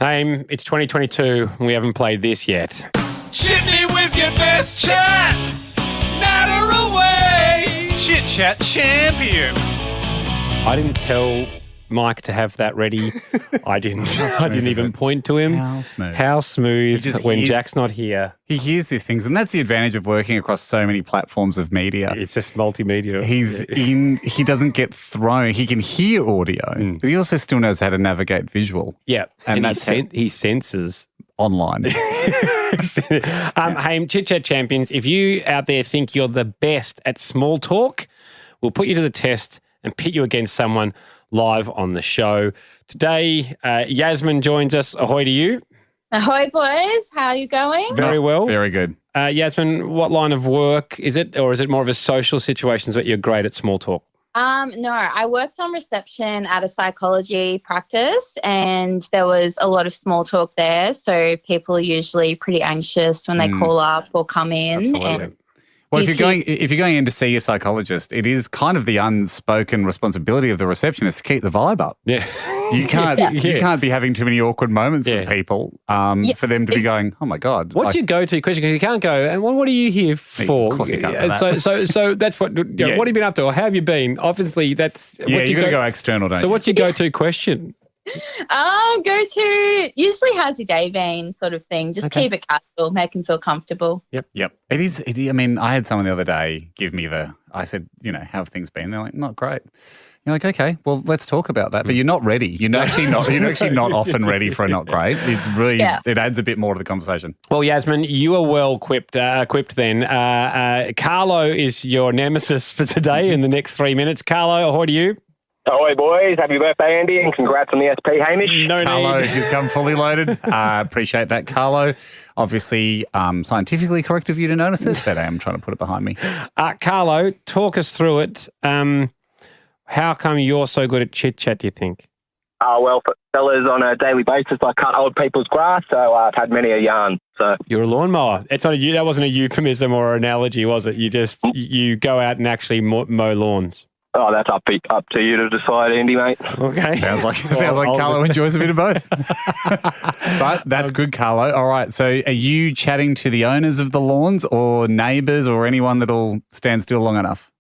Haim, it's 2022. We haven't played this yet. Chit me with your best chat. Natter away. Chit Chat Champion. I didn't tell Mike to have that ready. I didn't even point to him. How smooth when Jack's not here. He hears these things, and that's the advantage of working across so many platforms of media. It's just multimedia. He doesn't get thrown. He can hear audio, but he also still knows how to navigate visual. Yeah, and he senses online. Haim, Chit Chat Champions, if you out there think you're the best at small talk, we'll put you to the test and pit you against someone live on the show. Today, Yasmin joins us. Ahoy to you. Ahoy, boys. How are you going? Very well. Very good. Yasmin, what line of work is it, or is it more of a social situations that you're great at small talk? No, I worked on reception at a psychology practice, and there was a lot of small talk there. So people are usually pretty anxious when they call up or come in. Absolutely. Well, if you're going in to see a psychologist, it is kind of the unspoken responsibility of the receptionist to keep the vibe up. Yeah. You can't be having too many awkward moments with people for them to be going, oh my God. What's your go-to question? Because you can't go, and what are you here for? Of course you can't for that. So that's what, what have you been up to, or how have you been? Obviously, that's... Yeah, you've got to go external, don't you? So what's your go-to question? Usually how's your day been sort of thing. Just keep it casual, make them feel comfortable. Yep. It is. I mean, I had someone the other day give me I said, how have things been? They're like, not great. You're like, okay, well, let's talk about that. But you're not ready. You're actually not often ready for a not great. It's really, it adds a bit more to the conversation. Well, Yasmin, you are well equipped then. Carlo is your nemesis for today in the next 3 minutes. Carlo, ahoy to you. Ahoy, boys. Happy birthday, Andy, and congrats on the SP, Hamish. Carlo, he's come fully loaded. Appreciate that, Carlo. Obviously, scientifically correct of you to notice it, but I am trying to put it behind me. Carlo, talk us through it. How come you're so good at chit chat, do you think? Well, fellas, on a daily basis, I cut old people's grass, so I've had many a yarn. So you're a lawnmower. It's not that wasn't a euphemism or analogy, was it? You go out and actually mow lawns. Oh, that's up to you to decide, Andy, mate. Okay. Sounds like Carlo enjoys a bit of both. But that's good, Carlo. All right. So are you chatting to the owners of the lawns or neighbours or anyone that'll stand still long enough?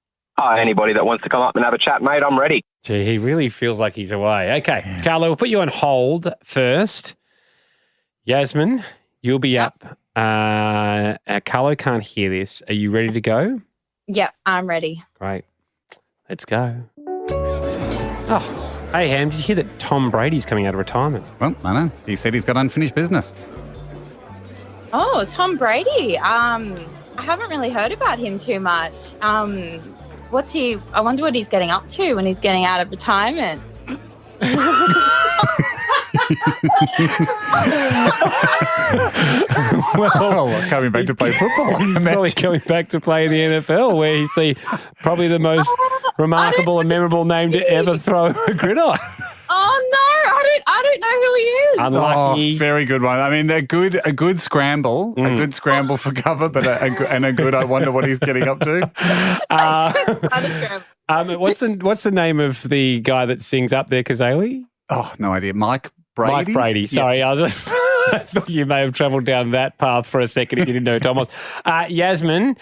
Anybody that wants to come up and have a chat, mate, I'm ready. Gee, he really feels like he's away. Okay. Yeah. Carlo, we'll put you on hold first. Yasmin, you'll be up. Carlo can't hear this. Are you ready to go? Yep, I'm ready. Great. Let's go. Oh, hey, Ham, did you hear that Tom Brady's coming out of retirement? Well, I know. He said he's got unfinished business. Oh, Tom Brady. I haven't really heard about him too much. I wonder what he's getting up to when he's getting out of retirement. Coming back to play football. He's probably coming back to play in the NFL, where he's probably the most remarkable and memorable name to ever throw a gridiron. Oh no, I don't know who he is. Unlucky. Oh, very good one. I mean, a good scramble, a good scramble for cover, but a good. I wonder what he's getting up to. What's the name of the guy that sings Up There, Kazali? Oh, no idea. Mike Brady. Mike Brady. Sorry, yeah. I thought you may have travelled down that path for a second if you didn't know who Tom was. Yasmin.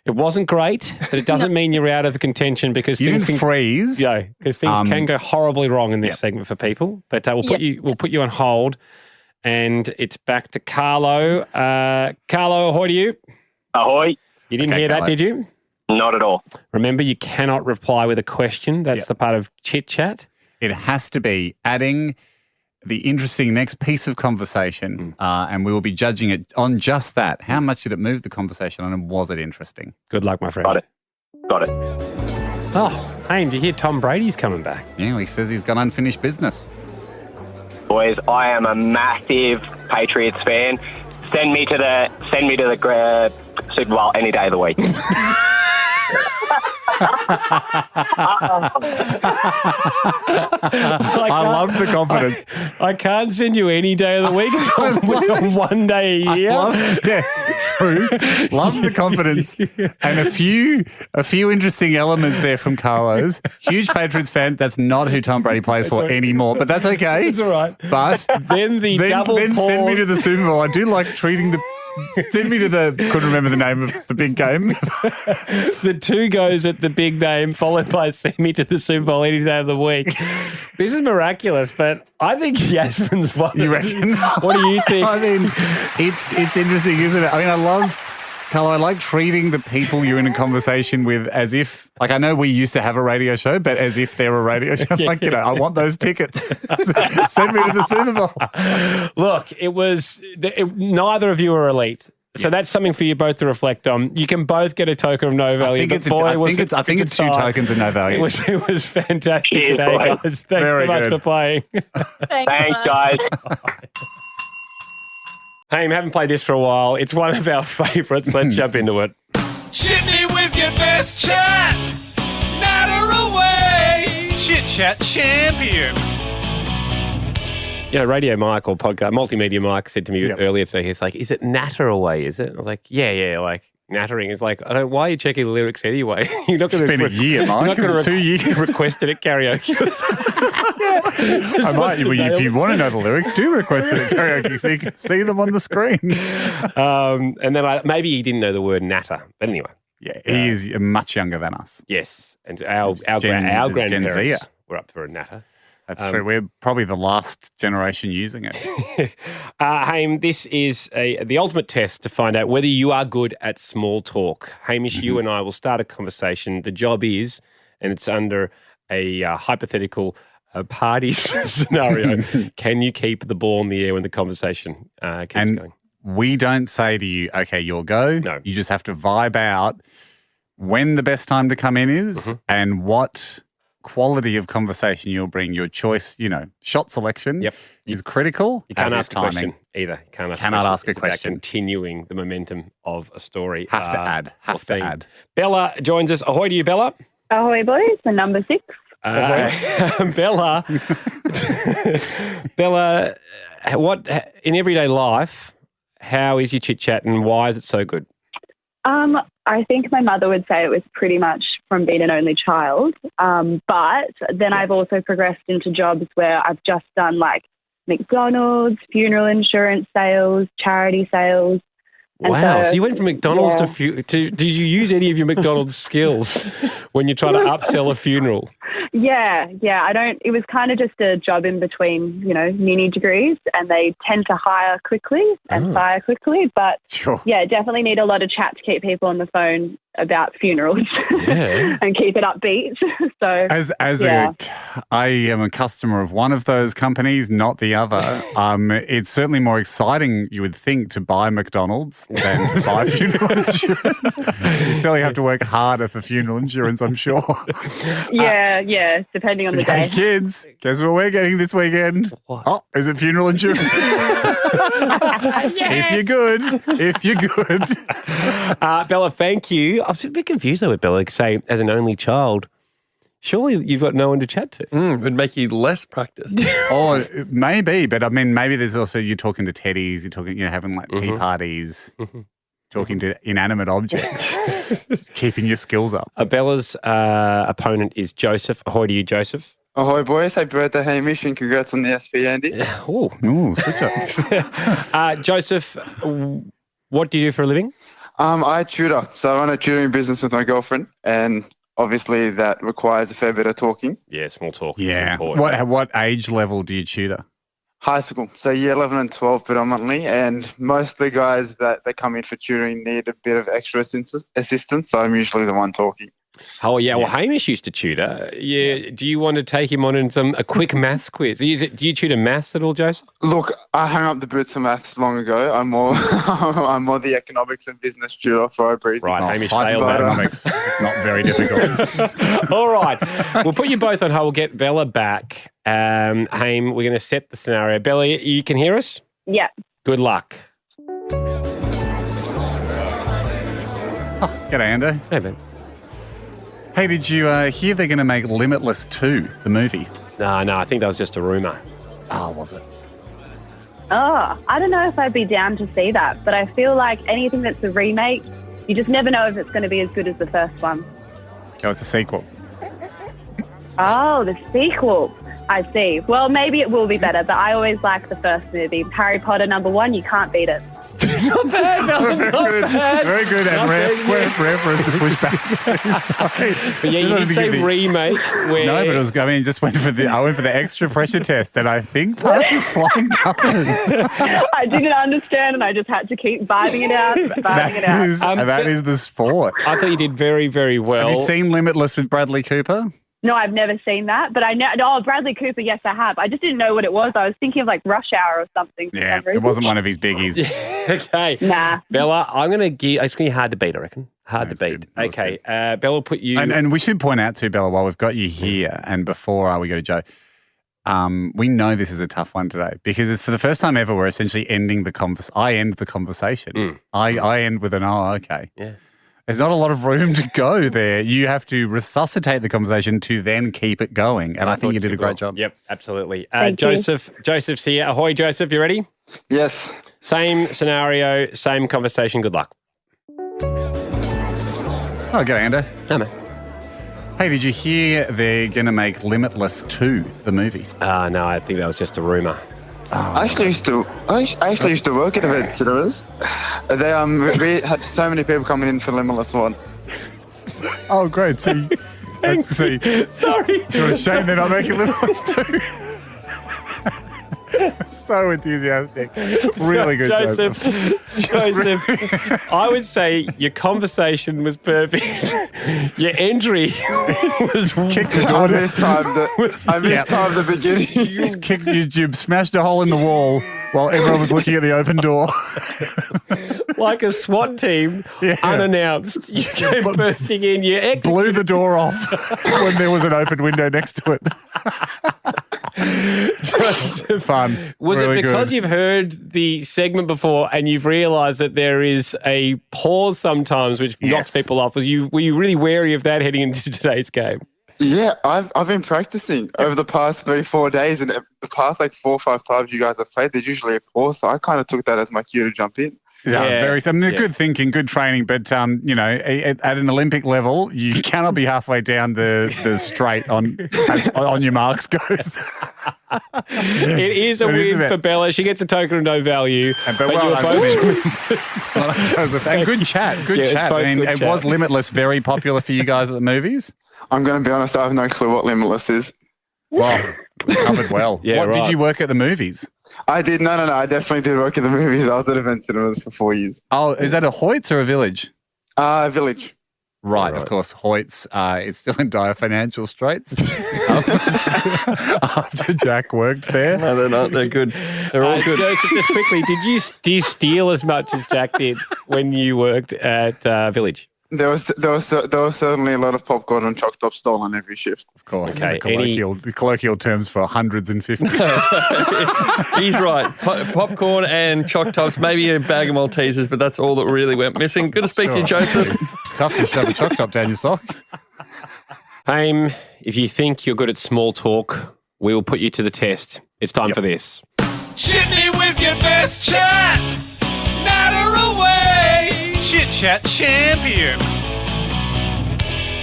It wasn't great, but it doesn't mean you're out of the contention because things can freeze. Yeah, because things can go horribly wrong in this segment for people. But we'll put you on hold, and it's back to Carlo. Carlo, ahoy to you. Ahoy. You didn't hear Carlo. That, did you? Not at all. Remember, you cannot reply with a question. That's the part of chit chat. It has to be adding the interesting next piece of conversation, and we will be judging it on just that. How much did it move the conversation on, and was it interesting? Good luck, my friend. Got it. Oh, hey, did you hear Tom Brady's coming back? Yeah, he says he's got unfinished business. Boys, I am a massive Patriots fan. Send me to the Super Bowl any day of the week. I love the confidence. I can't send you any day of the week. It's on one day a year. True. Love the confidence. And a few interesting elements there from Carlos. Huge Patriots fan. That's not who Tom Brady plays for anymore, but that's okay. It's all right. But Then the double then send me pause. to the Super Bowl. I do like treating the. Send me to the. Couldn't remember the name of the big game. The 2 goes at the big name, followed by send me to the Super Bowl any day of the week. This is miraculous, but I think Yasmin's one. You reckon? What do you think? I mean, it's interesting, isn't it? I mean, I love. Carlo, I like treating the people you're in a conversation with as if, like, I know we used to have a radio show, but as if they're a radio show. Like, you know, I want those tickets. Send me to the Super Bowl. Look, neither of you are elite. So that's something for you both to reflect on. You can both get a token of no value. I think it's 2 tokens of no value. It was fantastic Cheers, today, boys. guys. Thanks Very so much good. for playing. Thanks, guys. Hey, I haven't played this for a while. It's one of our favourites. Let's jump into it. Chitney with your best chat. Natter away. Chit Chat Champion. You know, Radio Mike or podcast, Multimedia Mike said to me earlier today, he's like, is it natter away, is it? I was like, yeah, like nattering is like, why are you checking the lyrics anyway? You're not going to It's been a year, Mike. You're not going to 2 years. request it at karaoke. I might, if you want to know the lyrics, do request it at karaoke so you can see them on the screen. And then maybe he didn't know the word natter. But anyway. Yeah, he is much younger than us. Yes. And our Gen grandparents Zer. were up for a natter. That's true. We're probably the last generation using it. Haim, this is the ultimate test to find out whether you are good at small talk. Hamish, you and I will start a conversation. The job is, and it's under a hypothetical party scenario, can you keep the ball in the air when the conversation keeps going? We don't say to you, okay, you'll go. No. You just have to vibe out when the best time to come in is and what quality of conversation you'll bring. Your choice, shot selection is critical. You can't as ask is a question timing. either. You cannot ask a It's about question. continuing the momentum of a story. Have to add. or theme. Bella joins us. Ahoy to you, Bella. Ahoy, boys. The number 6. Bella, Bella, what in everyday life? How is your chit chat, and why is it so good? I think my mother would say it was pretty much from being an only child. But then I've also progressed into jobs where I've just done like McDonald's, funeral insurance sales, charity sales. And Wow! So you went from McDonald's to do you use any of your McDonald's skills when you're trying to upsell a funeral? Yeah. It was kind of just a job in between, mini degrees, and they tend to hire quickly and fire quickly. But definitely need a lot of chat to keep people on the phone about funerals and keep it upbeat. So I am a customer of one of those companies, not the other. It's certainly more exciting, you would think, to buy McDonald's than to buy funeral insurance. You certainly have to work harder for funeral insurance, I'm sure. Yeah, depending on the Hey day. kids, guess what we're getting this weekend? What? Oh, is it funeral insurance? If you're good. Bella, thank you. I was a bit confused though with Bella. Say, as an only child, surely you've got no one to chat to. It would make you less practiced. Oh, maybe, but I mean, maybe there's also, you're talking to teddies, you're talking, having like tea parties, talking to inanimate objects, keeping your skills up. Bella's opponent is Joseph. Ahoy to you, Joseph. Ahoy, boys. Happy birthday, Hamish, and congrats on the SP, Andy. Oh, Ooh, switch up. Joseph, what do you do for a living? I tutor. So I run a tutoring business with my girlfriend, and obviously that requires a fair bit of talking. Yeah, small talk. is Yeah. important. What age level do you tutor? High school, so year 11 and 12 predominantly, and most of the guys that come in for tutoring need a bit of extra assistance, so I'm usually the one talking. Oh, yeah. Well, Hamish used to tutor. Yeah. Do you want to take him on in a quick maths quiz? Do you tutor maths at all, Joseph? Look, I hung up the boots for maths long ago. I'm more the economics and business tutor for a breezy. Right, Hamish High failed school that. economics, not very difficult. All right. We'll put you both on hold. We'll get Bella back. Haim, we're going to set the scenario. Bella, you can hear us? Yeah. Good luck. G'day, Ando. Hey, man. Hey, did you hear they're going to make Limitless 2, the movie? No, I think that was just a rumour. Oh, was it? Oh, I don't know if I'd be down to see that, but I feel like anything that's a remake, you just never know if it's going to be as good as the first one. It was a sequel. Oh, the sequel. I see. Well, maybe it will be better, but I always like the first movie. Harry Potter #1, you can't beat it. Not bad, Bella, Very not good. bad. Very good, and rare for us to push back. But yeah, you did say remake. Where No, but it was. I mean, just went for the. I went for the extra pressure test, and I think passed with flying colours. I didn't understand, and I just had to keep vibing it out. That is the sport. I thought you did very, very well. Have you seen Limitless with Bradley Cooper? No, I've never seen that, but I know. Oh, Bradley Cooper, yes, I have. I just didn't know what it was. I was thinking of like Rush Hour or something. Yeah, it wasn't one of his biggies. Okay. Nah. Bella, I'm going to give. It's going to be hard to beat, I reckon. Hard to beat. Good. That was Okay. Bella will put you. And we should point out too, Bella, while we've got you here, and before we go to Joe, we know this is a tough one today because it's for the first time ever we're essentially ending the conversation. I end the conversation. I end with an okay. Yeah. There's not a lot of room to go there. You have to resuscitate the conversation to then keep it going. And I think you did a great job. Yep, absolutely. Thank Joseph, Joseph's here. Ahoy, Joseph, you ready? Yes. Same scenario, same conversation. Good luck. Oh, go, Ando. No, man. Hey, did you hear they're going to make Limitless 2, the movie? No, I think that was just a rumour. I actually used to work at event cinemas. They we had so many people coming in for Limitless 1. Oh, great. So, let's see. Sorry. It's a shame they're not making Limitless 2. So enthusiastic. Really good, Joseph. Joseph, I would say your conversation was perfect. Your entry was Kicked the door down. I mistimed the beginning. You smashed a hole in the wall while everyone was looking at the open door. like a SWAT team, unannounced. You came bursting in. You blew the door off when there was an open window next to it. Fun. Was really it because good. you've heard the segment before and you've realised that there is a pause sometimes which knocks people off? Were you really wary of that heading into today's game? Yeah, I've been practicing over the past 3-4 days, and the past 4 or 5 times you guys have played, there's usually a pause, so I kind of took that as my cue to jump in. Very. I mean, good thinking, good training, but at an Olympic level, you cannot be halfway down the straight on your marks goes. It is a win for Bella. She gets a token of no value. But you're both Joseph. And good chat. Good chat. I mean, it was Limitless very popular for you guys at the movies? I'm going to be honest, I have no clue what Limitless is. Wow. Covered well. Yeah, what did you work at the movies? I did. No. I definitely did work at the movies. I was at event cinemas for 4 years. Oh, is that a Hoyts or a Village? Village. Right, of course. Hoyts is still in dire financial straits after Jack worked there. No, they're not. They're good. They're all good. Joseph, just quickly, do you steal as much as Jack did when you worked at Village? There was certainly a lot of popcorn and choc top stolen every shift. Of course. Okay, The colloquial terms for hundreds and 50s. He's right. Popcorn and choc tops, maybe a bag of Maltesers, but that's all that really went missing. Good to speak to you, Joseph. Tough to shove a choc top down your sock. Haim, if you think you're good at small talk, we will put you to the test. It's time for this. Chitney with your best chat. Natter away. Chit Chat Champion.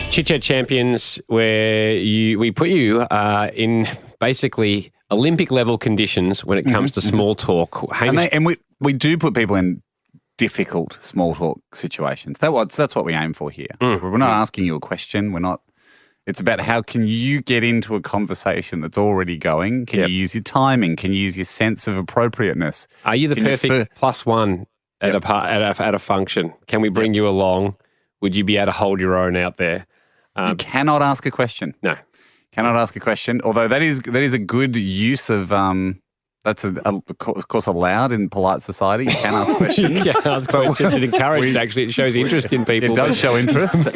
Chit Chat Champions, where we put you in basically Olympic level conditions when it comes to small talk. And we do put people in difficult small talk situations. That's what we aim for here. We're not asking you a question. We're not. It's about how can you get into a conversation that's already going? Can you use your timing? Can you use your sense of appropriateness? Are you the perfect plus one at a function? Can we bring you along? Would you be able to hold your own out there? You cannot ask a question. No. Cannot ask a question, although that is a good use of that's of course allowed in polite society. You can ask questions. You can ask questions. It's encouraged. Actually, it shows interest in people. It does show interest,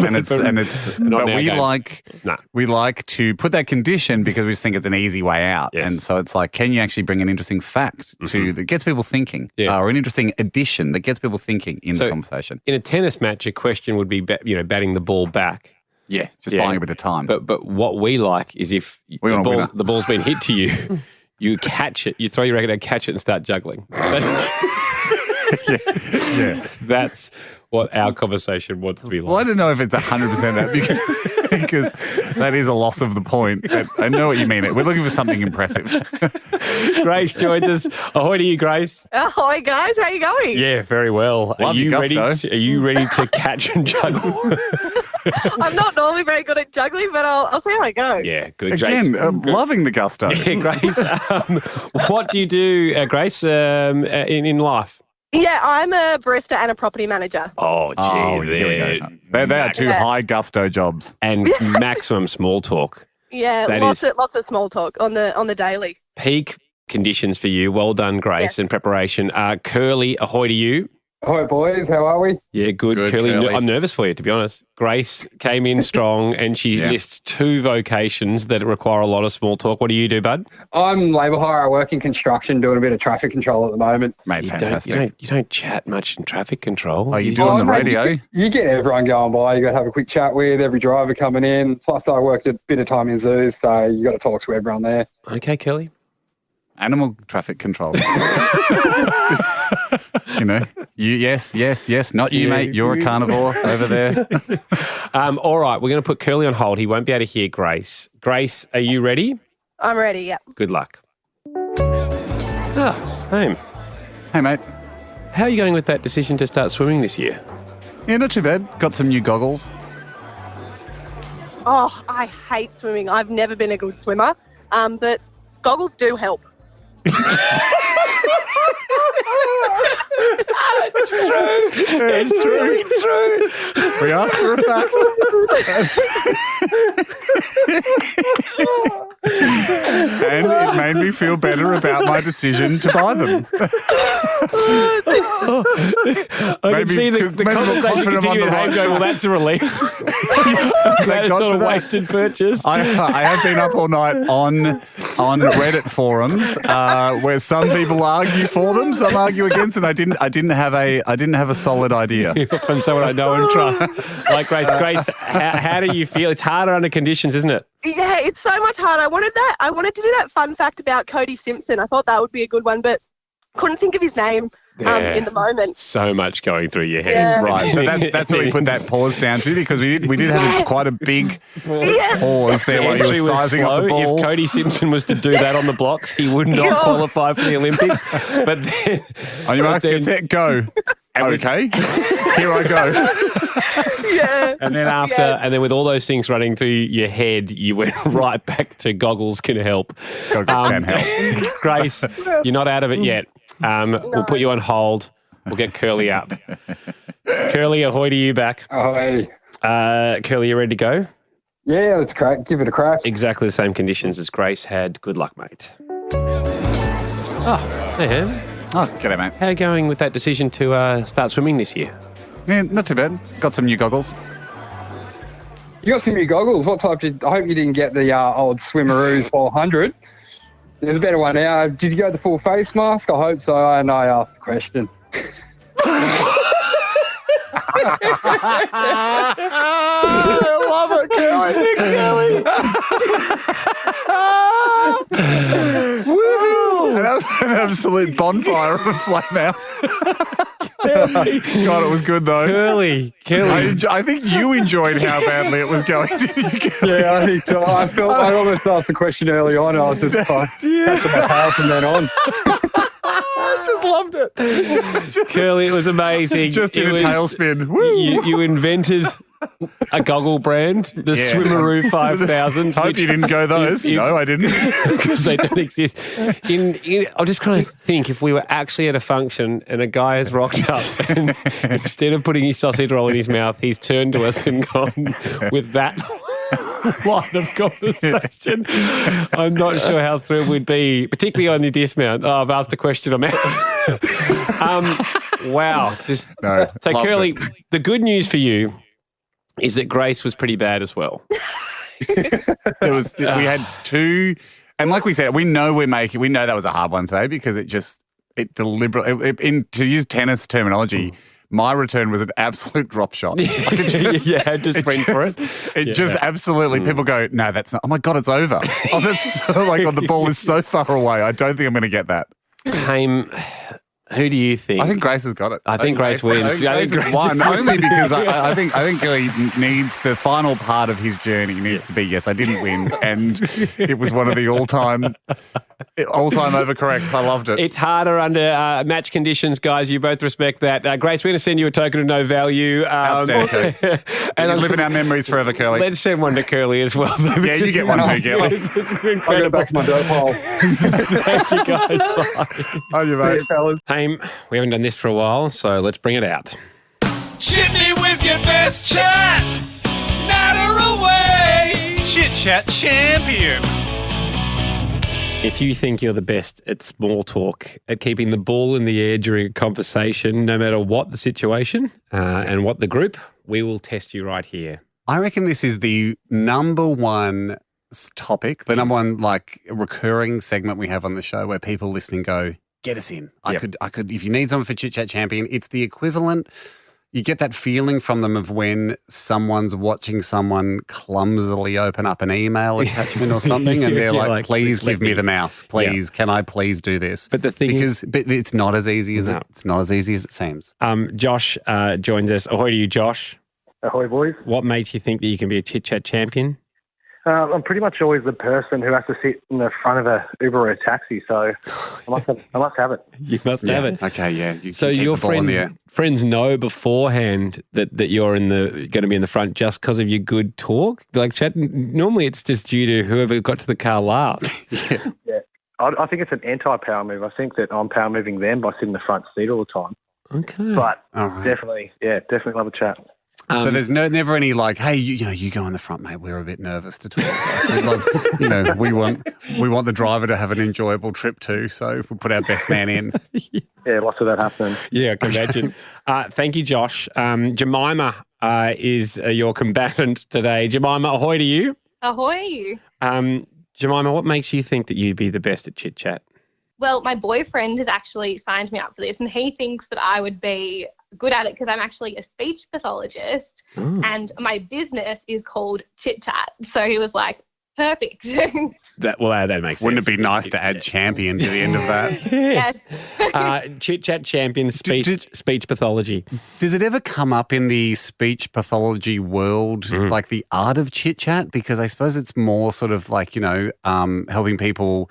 we like to put that condition because we just think it's an easy way out. Yes. And so it's like, can you actually bring an interesting fact that gets people thinking, or an interesting addition that gets people thinking in the conversation? In a tennis match, a question would be batting the ball back. Yeah, just Yeah. buying a bit of time. But what we like is if We want a winner. the ball's been hit to you, you catch it, you throw your racket out, catch it and start juggling. yeah. That's what our conversation wants to be like. Well, I don't know if it's 100% that because that is a loss of the point. I know what you mean. We're looking for something impressive. Grace joins us. Ahoy to you, Grace. Hi guys, how you going? Yeah, very well. Love are you your ready? gusto. Are you ready to catch and juggle? I'm not normally very good at juggling, but I'll see how I go. Yeah, good. Again, Grace. loving the gusto. Yeah, Grace. What do you do, Grace, in life? Yeah, I'm a barista and a property manager. Oh, gee, Oh, here we go. They are two high gusto jobs. And maximum small talk. Yeah, That lots of small talk on the daily. Peak conditions for you. Well done, Grace, in preparation. Curly, ahoy to you. Hi, boys. How are we? Yeah, good. Good, Curly, Curly. I'm nervous for you, to be honest. Grace came in strong and she Yeah. lists 2 vocations that require a lot of small talk. What do you do, bud? I'm labour hire. I work in construction, doing a bit of traffic control at the moment. Mate, You fantastic. don't chat much in traffic control. Oh, you do on the mate, radio? You get everyone going by. You got to have a quick chat with every driver coming in. Plus, I worked a bit of time in zoos, so you got to talk to everyone there. Okay, Curly. Animal traffic control. Yes. Not you, Yeah. mate. You're a carnivore over there. All right, we're going to put Curly on hold. He won't be able to hear Grace. Grace, are you ready? I'm ready, yeah. Good luck. Home. Hey, mate. How are you going with that decision to start swimming this year? Yeah, not too bad. Got some new goggles. Oh, I hate swimming. I've never been a good swimmer, but goggles do help. It's true. We asked for a fact. And it made me feel better about my decision to buy them. I can Maybe see the maybe conversation confident I'm on continuing the at home right going, well, track. that's a relief. That is God not for a that. wasted purchase. I have been up all night on Reddit forums where some people argue for them, some argue against, and I didn't have a solid idea. From someone I know and trust. Like Grace. Grace, how do you feel? It's harder under conditions, isn't it? Yeah, it's so much harder. I wanted to do that fun fact about Cody Simpson. I thought that would be a good one, but couldn't think of his name in the moment. So much going through your head. Yeah. Right, so that's where we put that pause down to, because we did have quite a big pause there while you Entry were was sizing up the slow. ball. If Cody Simpson was to do that on the blocks, he would not qualify for the Olympics. But then, On your marks, get set, go. Okay, here I go. Yeah. and then with all those things running through your head, you went right back to goggles can help. Goggles can help. Grace, you're not out of it yet. We'll put you on hold. We'll get Curly up. Curly, ahoy to you back. Oh, hey. Curly, you ready to go? Yeah, let's give it a crack. Exactly the same conditions as Grace had. Good luck, mate. Oh, hey, Ham. Oh, g'day, mate. How are you going with that decision to start swimming this year? Yeah, not too bad. Got some new goggles. You got some new goggles. What type I hope you didn't get the old Swimmeroos 400. There's a better one now. Did you go the full face mask? I hope so. And I asked the question. I love it, Curly. An absolute bonfire of a flame out. God, it was good though. Curly. I think you enjoyed how badly it was going. Didn't you, Curly? Yeah, I think so. I almost asked the question early on. I was just catching my tail from then on. I just loved it. Curly, it was amazing. Just in It a was- tailspin. Woo. You invented a goggle brand, the Yeah. Swimmeroo 5000. Hope you didn't go those. No, I didn't. Because they don't exist. I'm just trying to think if we were actually at a function and a guy has rocked up and instead of putting his sausage roll in his mouth, he's turned to us and gone with that line of conversation. I'm not sure how thrilled we'd be, particularly on your dismount. Oh, I've asked a question, I'm out. Wow. No, So loved Curly, it. the good news for you is that Grace was pretty bad as well. We had two, and like we said, we know that was a hard one today because to use tennis terminology, My return was an absolute drop shot. I could just went for it. It just absolutely, people go, no, that's not, oh my God, it's over. Oh, that's so, like, oh, the ball is so far away. I don't think I'm going to get that. Haim, who do you think? I think Grace has got it. I think Grace wins. I think Grace won, only because I think he needs the final part of his journey needs to be, yes, I didn't win, and it was one of the all-time overcorrects. I loved it. It's harder under match conditions, guys. You both respect that. Grace, we're going to send you a token of no value. Outstanding. And live in our memories forever, Curly. Let's send one to Curly as well. Yeah, you get one too, Curly. It's I'll go back to my dope hole. Thank you, guys. Bye. Oh, you mate. fellas. Haim, we haven't done this for a while, so let's bring it out. Chit me with your best chat. Natter away. Chit Chat Champion. If you think you're the best at small talk, at keeping the ball in the air during a conversation, no matter what the situation and what the group, we will test you right here. I reckon this is the number one topic, the number one like recurring segment we have on the show where people listening go, get us in. I could, if you need someone for Chit Chat Champion, it's the equivalent. You get that feeling from them of when someone's watching someone clumsily open up an email attachment or something and they're like, please give me the mouse. Please, can I please do this? But the thing but it's not as easy as it's not as easy as it seems. Josh joins us. Ahoy to you, Josh. Ahoy, boys. What makes you think that you can be a Chit Chat Champion? I'm pretty much always the person who has to sit in the front of a Uber or a taxi, so I must have it. You must have it. Okay, yeah. So your friends know beforehand that you're going to be in the front just because of your good talk? Like chat. Normally it's just due to whoever got to the car last. Yeah. I think it's an anti-power move. I think that I'm power moving them by sitting in the front seat all the time. Okay. But right. definitely love a chat. So there's never any like, hey, you go in the front, mate. We're a bit nervous to talk. We want the driver to have an enjoyable trip too. So we'll put our best man in. Yeah, lots of that happening. Yeah, I can imagine. Thank you, Josh. Jemima is your combatant today. Jemima, ahoy to you. Ahoy. Jemima, what makes you think that you'd be the best at chit chat? Well, my boyfriend has actually signed me up for this, and he thinks that I would be good at it because I'm actually a speech pathologist and my business is called Chit Chat. So he was like, perfect. That makes sense. Wouldn't it be nice to add champion to the end of that? Yes. Chit Chat Champion speech pathology. Does it ever come up in the speech pathology world, like the art of chit chat? Because I suppose it's more sort of like, helping people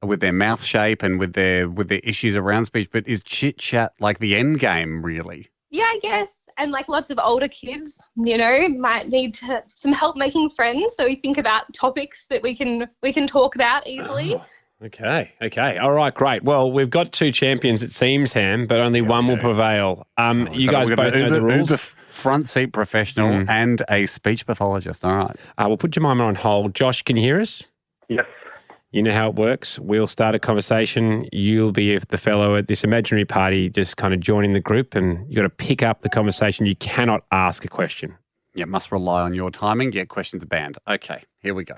with their mouth shape and with their issues around speech. But is chit chat like the end game, really? Yeah, I guess. And like lots of older kids, might need some help making friends. So we think about topics that we can talk about easily. Oh, okay. All right, great. Well, we've got two champions, it seems, Ham, but only one will prevail. You guys both know the rules. Uber front seat professional and a speech pathologist. All right. We'll put Jemima on hold. Josh, can you hear us? Yes. You know how it works. We'll start a conversation. You'll be the fellow at this imaginary party just kind of joining the group, and you got to pick up the conversation. You cannot ask a question. Yeah, must rely on your timing. Yeah, questions are banned. Okay, here we go.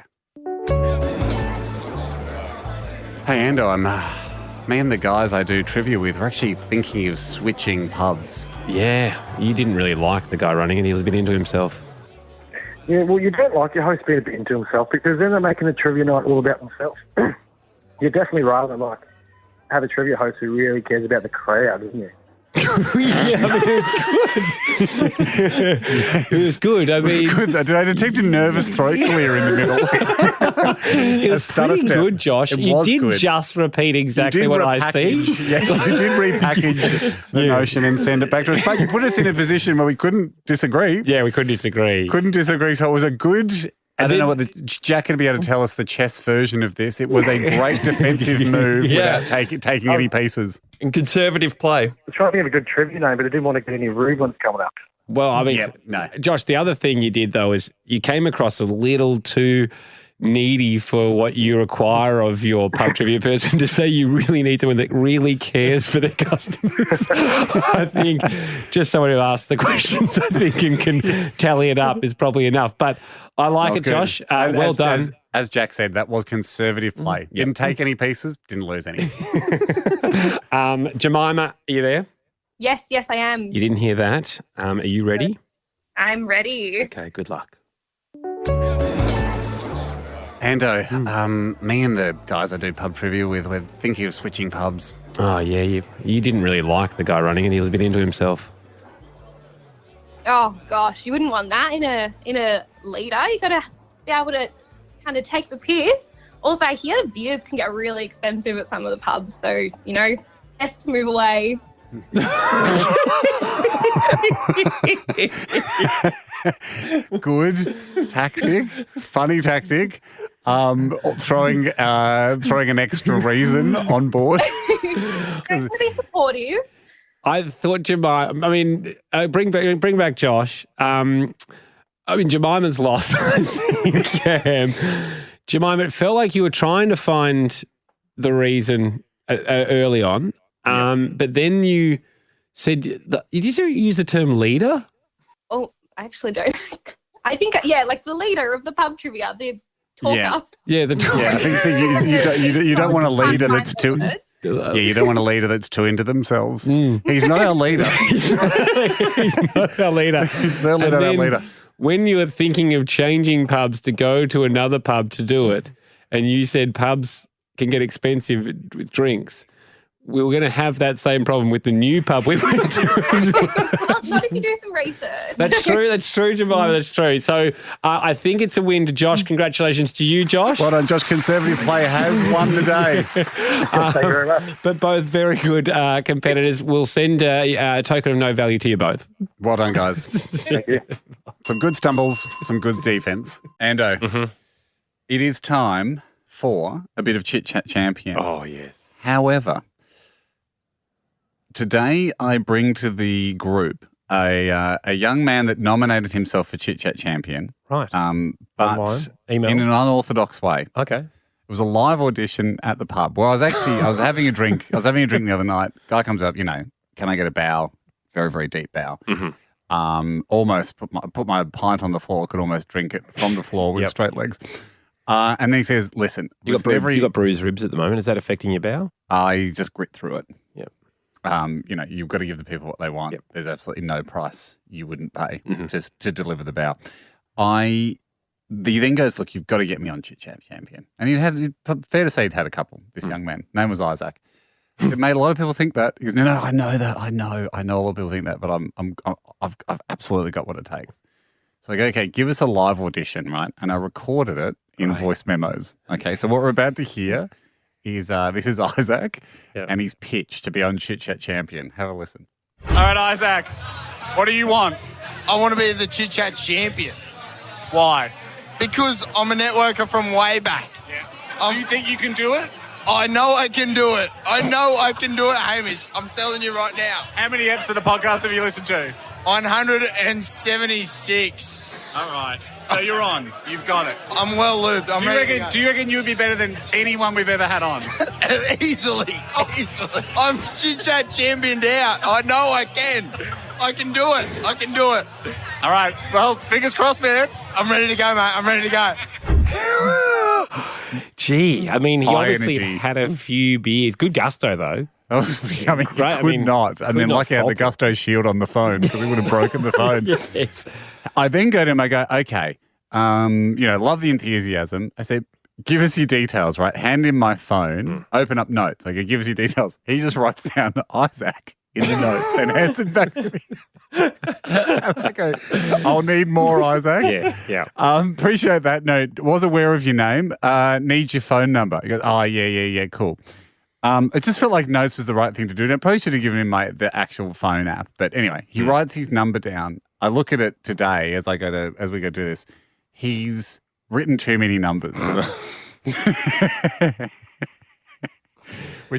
Hey, Ando, me and the guys I do trivia with, we're actually thinking of switching pubs. Yeah, you didn't really like the guy running it. He was a bit into himself. Yeah, well, you don't like your host being a bit into himself because then they're making the trivia night all about themselves. You'd definitely rather have a trivia host who really cares about the crowd, isn't you? It was good. I mean, it was good. I detected nervous throat clear in the middle. It was pretty good, Josh. You did good. Just repeat exactly what I see. Yeah, you did repackage the notion and send it back to us. But you put us in a position where we couldn't disagree. Yeah, we couldn't disagree. So it was a good... I don't know what Jack can be able to tell us the chess version of this. It was a great defensive move without taking any pieces. And conservative play. I was trying to think of a good trivia name, but I didn't want to get any rude ones coming up. Well, I mean, no. Josh, the other thing you did, though, is you came across a little too needy for what you require of your pub trivia person to say you really need someone that really cares for their customers. I think just someone who asks the questions, I think, and can tally it up is probably enough. But I like it, good. Josh. Well done. As Jack said, that was conservative play. Didn't take any pieces, didn't lose any. Jemima, are you there? Yes, I am. You didn't hear that. Are you ready? I'm ready. Okay, good luck. Ando, me and the guys I do pub trivia with, we're thinking of switching pubs. Oh, yeah, you didn't really like the guy running it. He was a bit into himself. Oh gosh, you wouldn't want that in a leader. You got to be able to kind of take the piss. Also, I hear beers can get really expensive at some of the pubs, so best to move away. Good tactic, funny tactic. Throwing an extra reason on board. It's pretty supportive. I thought Jemima. I mean, bring back Josh. Jemima's lost. I think. Jemima, it felt like you were trying to find the reason early on, but then you said, did you use the term leader? Oh, I actually don't. I think, like the leader of the pub trivia, the talker. Yeah, the talker. Yeah, I think so. You don't want a leader that's too. Yeah, you don't want a leader that's too into themselves. He's not our leader. He's not our leader. He's certainly not our leader. When you were thinking of changing pubs to go to another pub to do it, and you said pubs can get expensive with drinks, we were going to have that same problem with the new pub we went to. Well, not if you do some research. That's true, Jemima, that's true. So I think it's a win to Josh. Congratulations to you, Josh. Well done, Josh. Conservative Play has won the day. Thank you very much. But both very good competitors. We'll send a token of no value to you both. Well done, guys. Thank you. Some good stumbles, some good defence. Ando, It is time for a bit of Chit Chat Champion. Oh, yes. However, today I bring to the group a young man that nominated himself for Chit Chat Champion. Right. But Online, email. in an unorthodox way. Okay. It was a live audition at the pub. Well, I was having a drink. I was having a drink the other night. Guy comes up, can I get a bow? Very, very deep bow. Almost put my pint on the floor. Could almost drink it from the floor with straight legs. And then he says, "Listen, You got bruised ribs at the moment. Is that affecting your bowel? I just grit through it. Yep. You've got to give the people what they want. Yep. There's absolutely no price you wouldn't pay Mm-hmm. just to deliver the bow." He then goes, "Look, you've got to get me on Chit Chat Champion." And fair to say he'd had a couple, this young man. Name was Isaac. It made a lot of people think that. He goes, no, I know that. I know a lot of people think that, but I've absolutely got what it takes. So I go, okay, give us a live audition, right? And I recorded it in voice memos. Okay, so what we're about to hear is this is Isaac and his pitch to be on Chit Chat Champion. Have a listen. All right, Isaac, what do you want? I want to be the Chit Chat champion Why? because I'm a networker from way back. Do you think you can do it? I know I can do it. I know I can do it, Hamish. I'm telling you right now. How many episodes of the podcast have you listened to? 176. All right. So you're on. You've got it. I'm well lubed. Do you reckon you'd be better than anyone we've ever had on? Easily. I'm Chit Chat championed out. I know I can. I can do it. All right. Well, fingers crossed, man. I'm ready to go, mate. I'm ready to go. Gee, I mean, he High obviously energy. had a few beers. Good gusto, though. Could not. And then lucky I had the Gusto shield on the phone because we would have broken the phone. Yes. I then go to him, I go, okay, love the enthusiasm. I say, give us your details, right? Hand him my phone, open up notes. I go, give us your details. He just writes down Isaac in the notes and hands it back to me. And I go, I'll need more, Isaac. Yeah. Appreciate that. No, was aware of your name. Need your phone number. He goes, oh, yeah, cool. It just felt like notes was the right thing to do. And I probably should have given him the actual phone app. But anyway, he writes his number down. I look at it today as we go do this. He's written too many numbers. Is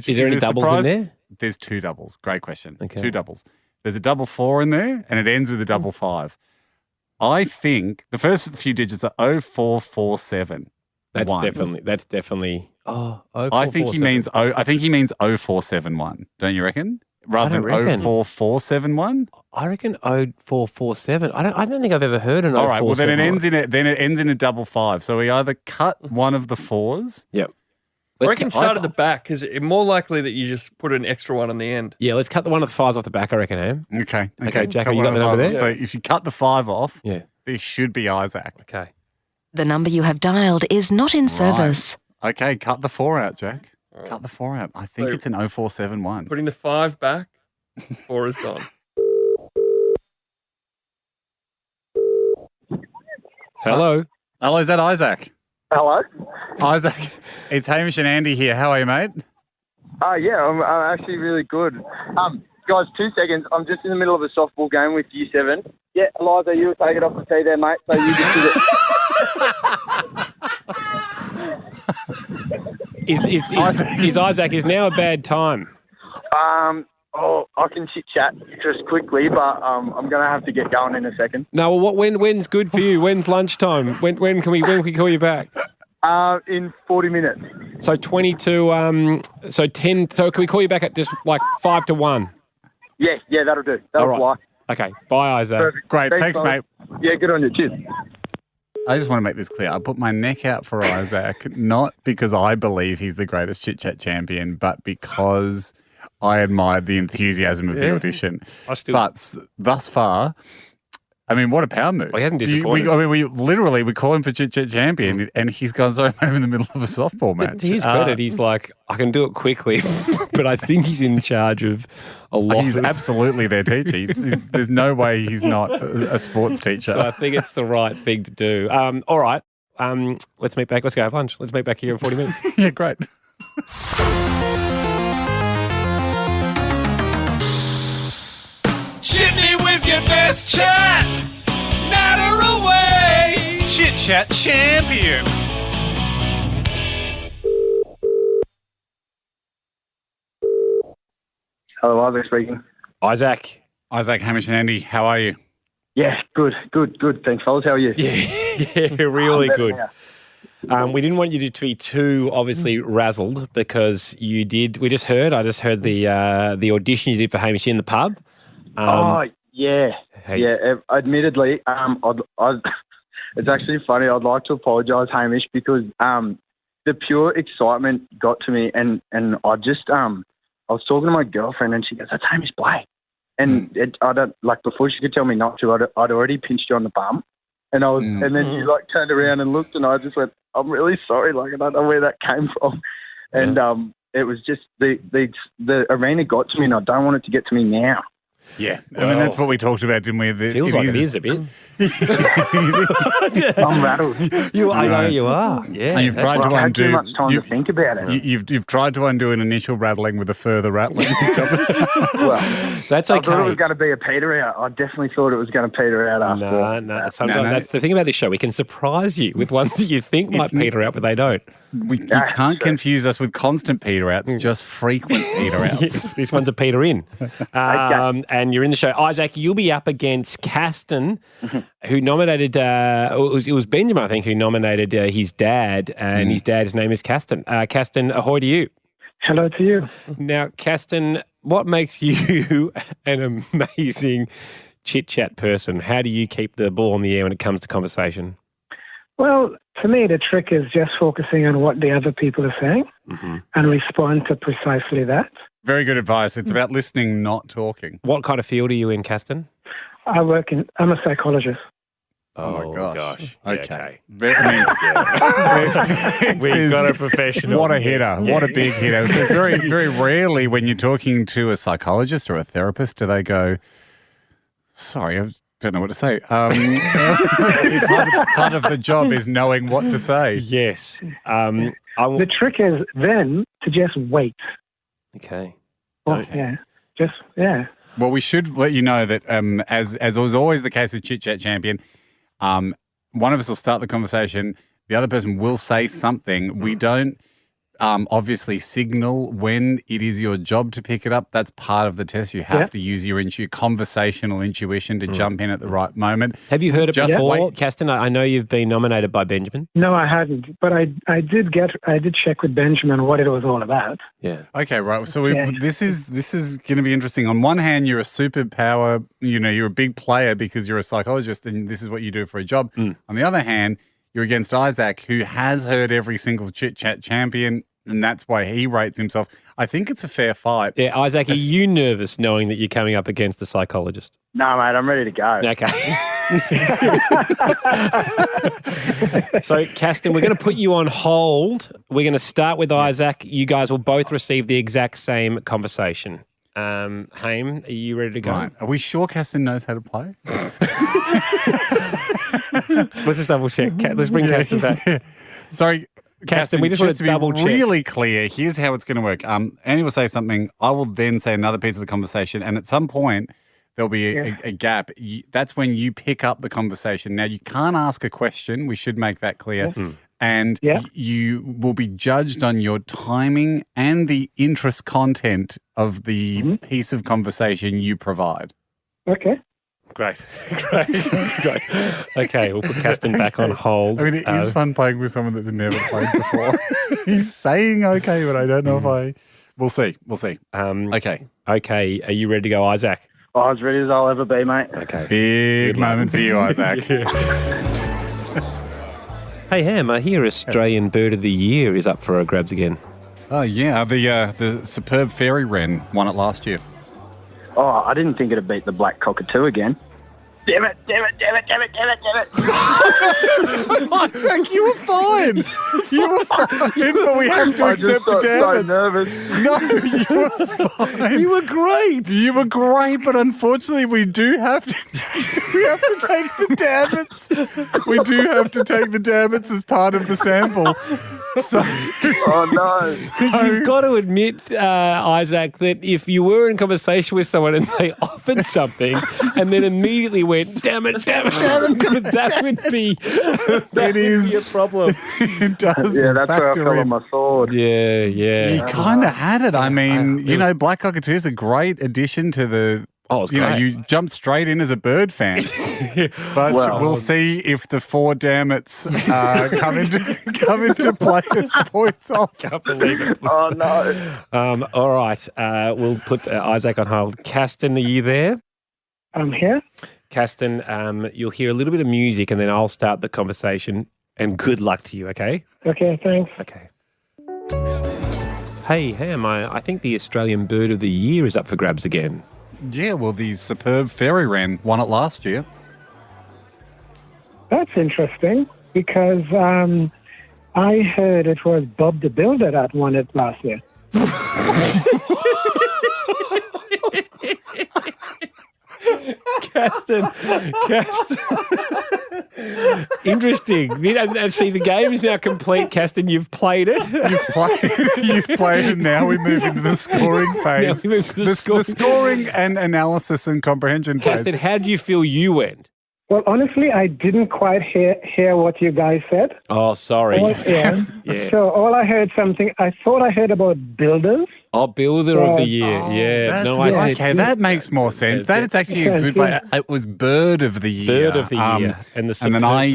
there any doubles in there? There's two doubles. Great question. Okay. Two doubles. There's a 4 in there, and it ends with a 5. I think the first few digits are 0447. That's definitely. I think he means 0471. Don't you reckon? Rather than 04471. I reckon 0447. I don't think I've ever heard an 0471. All right. Well, then it ends in a 55. So we either cut one of the fours. Yep. I reckon start at the back because it's more likely that you just put an extra one on the end. Yeah, let's cut the one with the 5s off the back, I reckon, Ham. Okay. Jacko, you got the number there? So if you cut the 5 off, Yeah. this should be Isaac. Okay. The number you have dialed is not in service. Okay, cut the 4 out, Jack. Cut the 4 out. I think it's an 0471. Putting the 5 back, 4 is gone. Hello. Hello, is that Isaac? Hello. Isaac, it's Hamish and Andy here. How are you, mate? Yeah, I'm actually really good. Guys, 2 seconds. I'm just in the middle of a softball game with Year 7. Yeah, Eliza, you take it off the tee there, mate. So you just did Is Isaac is now a bad time? I can chit chat just quickly, but I'm going to have to get going in a second. No, well, when's good for you? When's lunchtime? When can we call you back? In 40 minutes. So 20 to 10. So can we call you back at just like 5 to 1? Yeah, that'll do. That'll fly. Okay. Bye, Isaac. Perfect. Great. Thanks, mate. Yeah, good on you. Cheers. I just want to make this clear. I put my neck out for Isaac, not because I believe he's the greatest Chit Chat champion, but because I admired the enthusiasm of the audition. But thus far, I mean, what a power move. Well, he hasn't disappointed. We call him for Chit Chat champion, and he's gone, sorry, I'm in the middle of a softball match. But to his credit, he's like, I can do it quickly, but I think he's in charge of a lot. He's absolutely their teacher. There's no way he's not a sports teacher. So I think it's the right thing to do. All right. Let's meet back. Let's go have lunch. Let's meet back here in 40 minutes. Yeah, great. Chit me with your best chat. Natter away. Chit Chat Champion. Hello, Isaac speaking. Isaac, Hamish and Andy, how are you? Yeah, good. Thanks, fellas. How are you? Yeah, really good. We didn't want you to be too obviously razzled because you did. I just heard the audition you did for Hamish in the pub. Yeah. Admittedly, it's actually funny. I'd like to apologise, Hamish, because the pure excitement got to me, and I just I was talking to my girlfriend, and she goes, "That's Hamish Blake," and before she could tell me not to, I'd already pinched you on the bum, and and then you turned around and looked, and I just went, "I'm really sorry, I don't know where that came from," and it was just the arena got to me, and I don't want it to get to me now. Yeah, I mean, that's what we talked about, didn't we? Feels like it is a bit. I'm rattled. I know you are. Yeah, you've tried to undo. Too much time to think about it. You've tried to undo an initial rattling with a further rattling. Well, that's I okay. thought it was going to be a peter out. I definitely thought it was going to peter out after. No. Sometimes that's the thing about this show. We can surprise you with ones that you think might peter out, but they don't. You can't confuse us with constant peter outs, just frequent peter outs. This one's a peter in. And you're in the show. Isaac, you'll be up against Caston, who nominated, it was Benjamin, I think, who nominated his dad, and his dad's name is Caston. Caston, ahoy to you. Hello to you. Now, Caston, what makes you an amazing chit-chat person? How do you keep the ball in the air when it comes to conversation? Well, to me, the trick is just focusing on what the other people are saying and respond to precisely that. Very good advice. It's about listening, not talking. What kind of field are you in, Caston? I'm a psychologist. Oh, my gosh. Okay. We've got a professional. What a hitter. What a big hitter. Because very, very rarely when you're talking to a psychologist or a therapist do they go, sorry, I don't know what to say. Part of the job is knowing what to say. Yes. The trick is then to just wait. Okay. Well, Well, we should let you know that as was always the case with Chit Chat Champion, one of us will start the conversation. The other person will say something. We don't obviously signal when it is your job to pick it up. That's part of the test. You have to use your conversational intuition to jump in at the right moment. Have you heard it Just before, wait. Caston? I know you've been nominated by Benjamin. No, I hadn't, but I did check with Benjamin what it was all about. Yeah. Okay, right. So this is going to be interesting. On one hand, you're a superpower. You're a big player because you're a psychologist, and this is what you do for a job. On the other hand, you're against Isaac, who has heard every single Chit Chat Champion and that's why he rates himself. I think it's a fair fight. Yeah, Isaac, are you nervous knowing that you're coming up against the psychologist? No, mate, I'm ready to go. Okay. So, Caston, we're going to put you on hold. We're going to start with Isaac. You guys will both receive the exact same conversation. Haim, are you ready to go? Right. Are we sure Caston knows how to play? Let's just double check. Let's bring Caston back. Yeah. Sorry, Caston, we just want to be double check. really clear. Here's how it's going to work. Andy will say something. I will then say another piece of the conversation, and at some point there'll be a gap. That's when you pick up the conversation. Now, you can't ask a question. We should make that clear. And you will be judged on your timing and the interest content of the piece of conversation you provide. Okay. Great. Okay, we'll put Caston back on hold. I mean, it is fun playing with someone that's never played before. He's saying okay, but I don't know if I... We'll see. Okay. Okay, are you ready to go, Isaac? Oh, as ready as I'll ever be, mate. Okay. Big moment for you, Isaac. Hey, Ham, I hear Australian Bird of the Year is up for grabs again. Oh, yeah. The superb fairy wren won it last year. Oh, I didn't think it'd beat the black cockatoo again. Damn it. Isaac, you were fine. But we have to accept the damage. So nervous. No, you were fine. You were great. You were great, but unfortunately we do have to take the damage. We do have to take the damage as part of the sample. So, oh no. Because you've got to admit, Isaac, that if you were in conversation with someone and they offered something and then immediately went, damn it, that would be a problem. It does. Yeah, that's where I factor fell in. on my sword. Yeah. You kind of had it. I mean, Black Cockatoo is a great addition to the... Oh, it's great. You jumped straight in as a bird fan. But we'll see if the 4 damn it's come into play as points off. Can't believe it. Oh, no. All right. We'll put Isaac on hold. Caston, are you there? I'm here. Caston, you'll hear a little bit of music and then I'll start the conversation. And good luck to you, okay? Okay, thanks. Okay. Hey, Ham, I think the Australian Bird of the Year is up for grabs again. Yeah, well, the superb fairy wren won it last year. That's interesting because I heard it was Bob the Builder that won it last year. Caston. Interesting. And see, the game is now complete, Caston. You've played it. You've played it. Now we move into the scoring phase. Now we move to the scoring and analysis and comprehension phase. Caston, how do you feel you went? Well, honestly, I didn't quite hear what you guys said. Oh, sorry. Yeah. So all I heard I thought I heard about builders. Oh, Builder of the Year. Yeah. Okay, that makes more sense. That is actually a good way. It was Bird of the Year. Bird of the Year.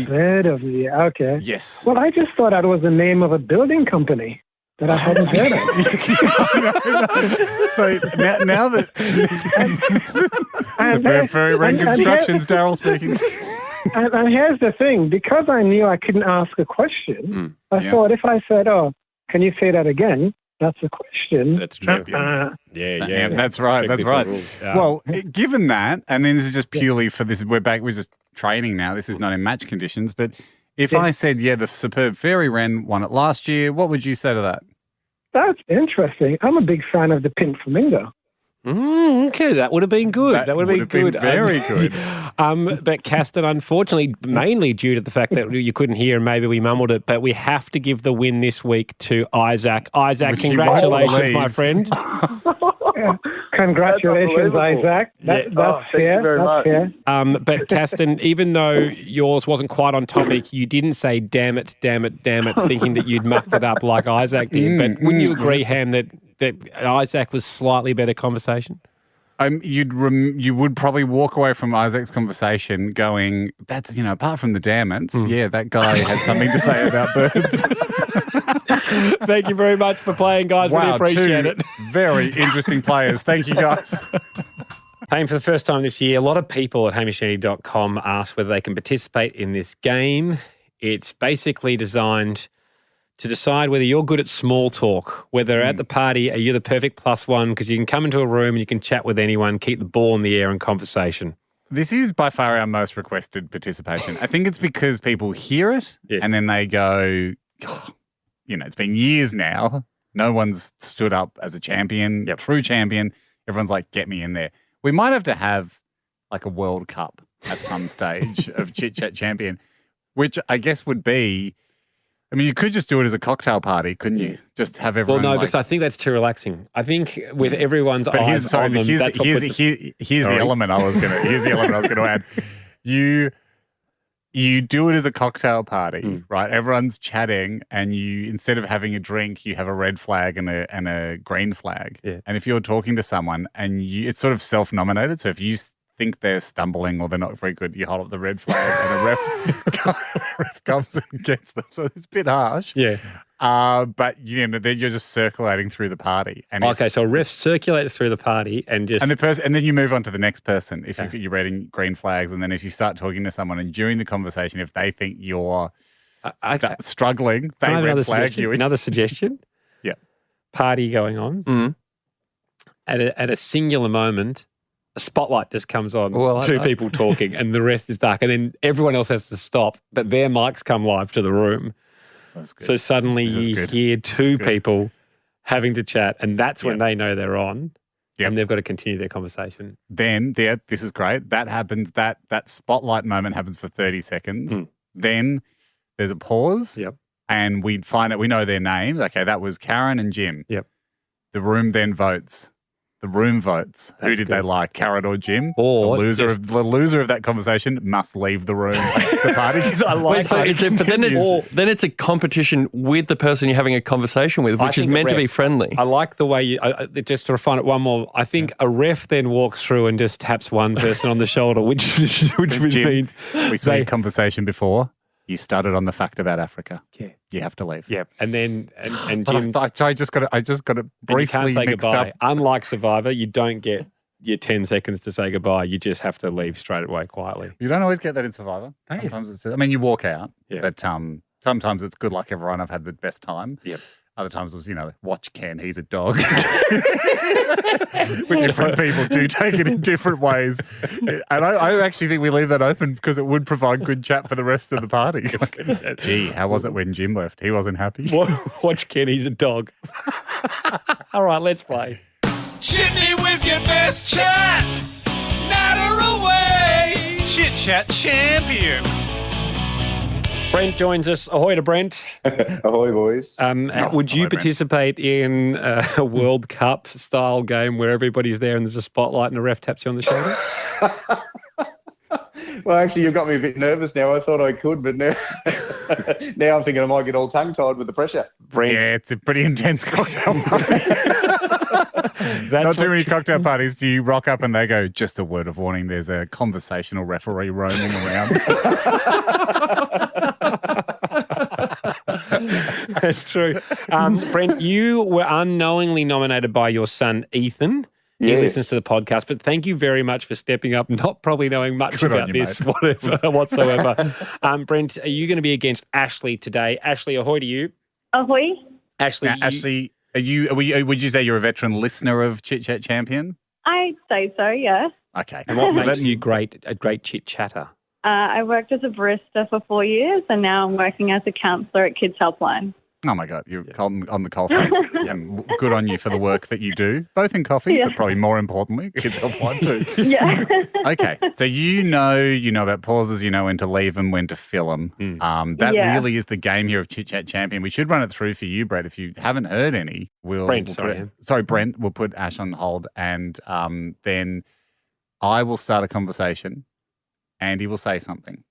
Bird of the Year. Okay. Yes. Well, I just thought that was the name of a building company that I hadn't heard of. So now that Superb Fairy Wren Constructions, Daryl speaking. And here's the thing, because I knew I couldn't ask a question, I thought if I said, "Oh, can you say that again?" That's a question. That's true. Yeah. That's right. That's right. Well, given that, and then this is just purely for this, we're just training now. This is not in match conditions, but if I said, the Superb Fairy Wren won it last year, what would you say to that? That's interesting. I'm a big fan of the pink flamingo. Okay, that would have been good. That would have been good. Very good. But Caston, unfortunately, mainly due to the fact that you couldn't hear and maybe we mumbled it, but we have to give the win this week to Isaac. Isaac, congratulations, my friend. Congratulations, Isaac. That's fair. That's fair. But Caston, even though yours wasn't quite on topic, you didn't say damn it, thinking that you'd mucked it up like Isaac did. But wouldn't you agree, Ham, that Isaac was slightly better conversation? You would probably walk away from Isaac's conversation going, that's, apart from the damn it's, that guy had something to say about birds. Thank you very much for playing, guys. Wow, really appreciate it. Very interesting players. Thank you, guys. Hey, for the first time this year, a lot of people at HamishAndy.com asked whether they can participate in this game. It's basically designed to decide whether you're good at small talk, whether at the party, are you the perfect +1 because you can come into a room and you can chat with anyone, keep the ball in the air in conversation. This is by far our most requested participation. I think it's because people hear it and then they go, oh, it's been years now. No one's stood up as a champion, true champion. Everyone's like, get me in there. We might have to have like a World Cup at some stage of Chit Chat Champion, which I guess would be, I mean, you could just do it as a cocktail party, couldn't you? Just have everyone. Well, no, because I think that's too relaxing. I think with everyone's eyes on them, here's the element I was going to add. You do it as a cocktail party, right? Everyone's chatting, and you, instead of having a drink, you have a red flag and a green flag. Yeah. And if you're talking to someone and it's sort of self-nominated, so if you think they're stumbling or they're not very good, you hold up the red flag and a ref comes and gets them. So it's a bit harsh. Yeah. But then you're just circulating through the party. And so a ref circulates through the party and just and then you move on to the next person if you're reading green flags, and then if you start talking to someone and during the conversation, if they think you're struggling, they red flag you. Another suggestion. Yeah. Party going on. At a singular moment, a spotlight just comes on, two people talking, and the rest is dark. And then everyone else has to stop, but their mics come live to the room. So suddenly you hear two people having to chat, and that's when they know they're on, and they've got to continue their conversation. Then, this is great. That happens, that spotlight moment happens for 30 seconds. Then there's a pause, and we find out, we know their names. Okay, that was Karen and Jim. The room then votes. The room votes. Who did they like, Karen or Jim? Or the loser of that conversation must leave the room. The party. Then it's a competition with the person you're having a conversation with, which is meant to be friendly. I like the way you, just to refine it one more, I think a ref then walks through and just taps one person on the shoulder, which means we saw your conversation before. You started on the fact about Africa. Yeah. You have to leave. Yeah. And then and Jim, I just got to briefly you can't say mixed goodbye. up. Unlike Survivor, you don't get your 10 seconds to say goodbye. You just have to leave straight away quietly. You don't always get that in Survivor. Sometimes you walk out. But sometimes it's good luck, everyone. I've had the best time. Yep. Other times it was, watch Ken, he's a dog. Which different people do take it in different ways. And I actually think we leave that open because it would provide good chat for the rest of the party. Gee, how was it when Jim left? He wasn't happy. Watch Ken, he's a dog. All right, let's play. Chitney with your best chat. Natter away. Chit Chat Champion. Brent joins us. Ahoy to Brent. Ahoy, boys. Would you participate in a World Cup style game where everybody's there and there's a spotlight and a ref taps you on the shoulder? Well, actually, you've got me a bit nervous now. I thought I could, but now, now I'm thinking I might get all tongue-tied with the pressure. Brent. Yeah, it's a pretty intense cocktail party. Not too many cocktail parties do you rock up and they go, just a word of warning, there's a conversational referee roaming around. That's true. Brent, you were unknowingly nominated by your son, Ethan. He listens to the podcast, but thank you very much for stepping up, not probably knowing much about this whatsoever. Brent, are you going to be against Ashley today? Ashley, ahoy to you. Ahoy. Ashley, Ashley, would you say you're a veteran listener of Chit Chat Champion? I'd say so, yeah. Okay. And what makes you a great chit chatter? I worked as a barista for 4 years and now I'm working as a counsellor at Kids Helpline. Oh, my God. You're on the coalface. And good on you for the work that you do, both in coffee, but probably more importantly, Kids Helpline too. Yeah. Okay. So you know about pauses, you know when to leave them, when to fill them. That really is the game here of Chit Chat Champion. We should run it through for you, Brett. If you haven't heard any, Brent, we'll put Ash on hold and then I will start a conversation. Andy will say something.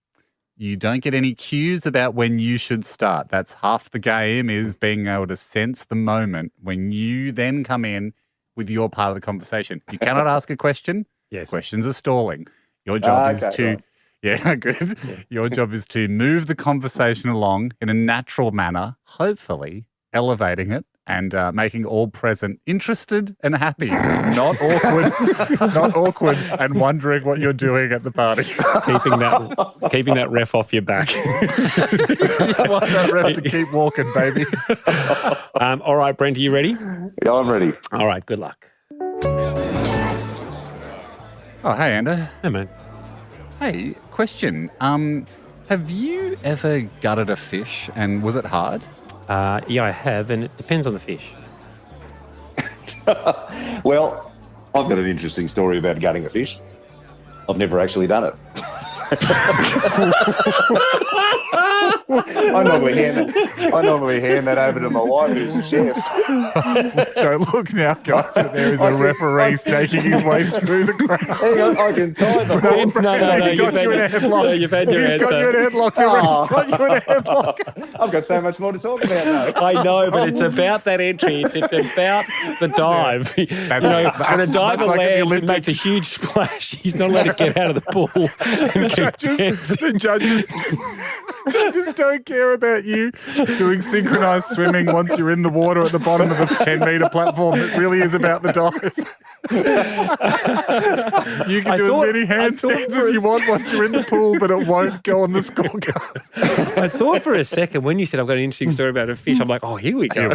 You don't get any cues about when you should start. That's half the game, is being able to sense the moment when you then come in with your part of the conversation. You cannot ask a question. Yes. Questions are stalling. Your job is to... Right. Yeah, good. Yeah. Your job is to move the conversation along in a natural manner, hopefully elevating it and making all present interested and happy, not awkward and wondering what you're doing at the party. Keeping that ref off your back. You want that ref to keep walking, baby. All right, Brent, are you ready? Yeah, I'm ready. All right, good luck. Oh, hey, Ando. Hey, man. Hey, question. Have you ever gutted a fish and was it hard? Yeah, I have, and it depends on the fish. Well, I've got an interesting story about gutting a fish. I've never actually done it. I normally hand that over to my wife, who's a chef. Don't look now, guys, but there is a referee snaking his way through the crowd. Hang on, I can tie the No, He's got you in a headlock. No, you've had your He's got you in a headlock. The ref's got you in a headlock. I've got so much more to talk about now. I know, but it's about that entry. It's about the dive. When a diver like lands and makes a huge splash, he's not allowed to get out of the pool. The judges don't care about you doing synchronized swimming once you're in the water at the bottom of the 10-meter platform. It really is about the dive. You can do as many handstands as you want once you're in the pool, but it won't go on the scorecard. I thought for a second when you said I've got an interesting story about a fish, I'm like, oh, here we go.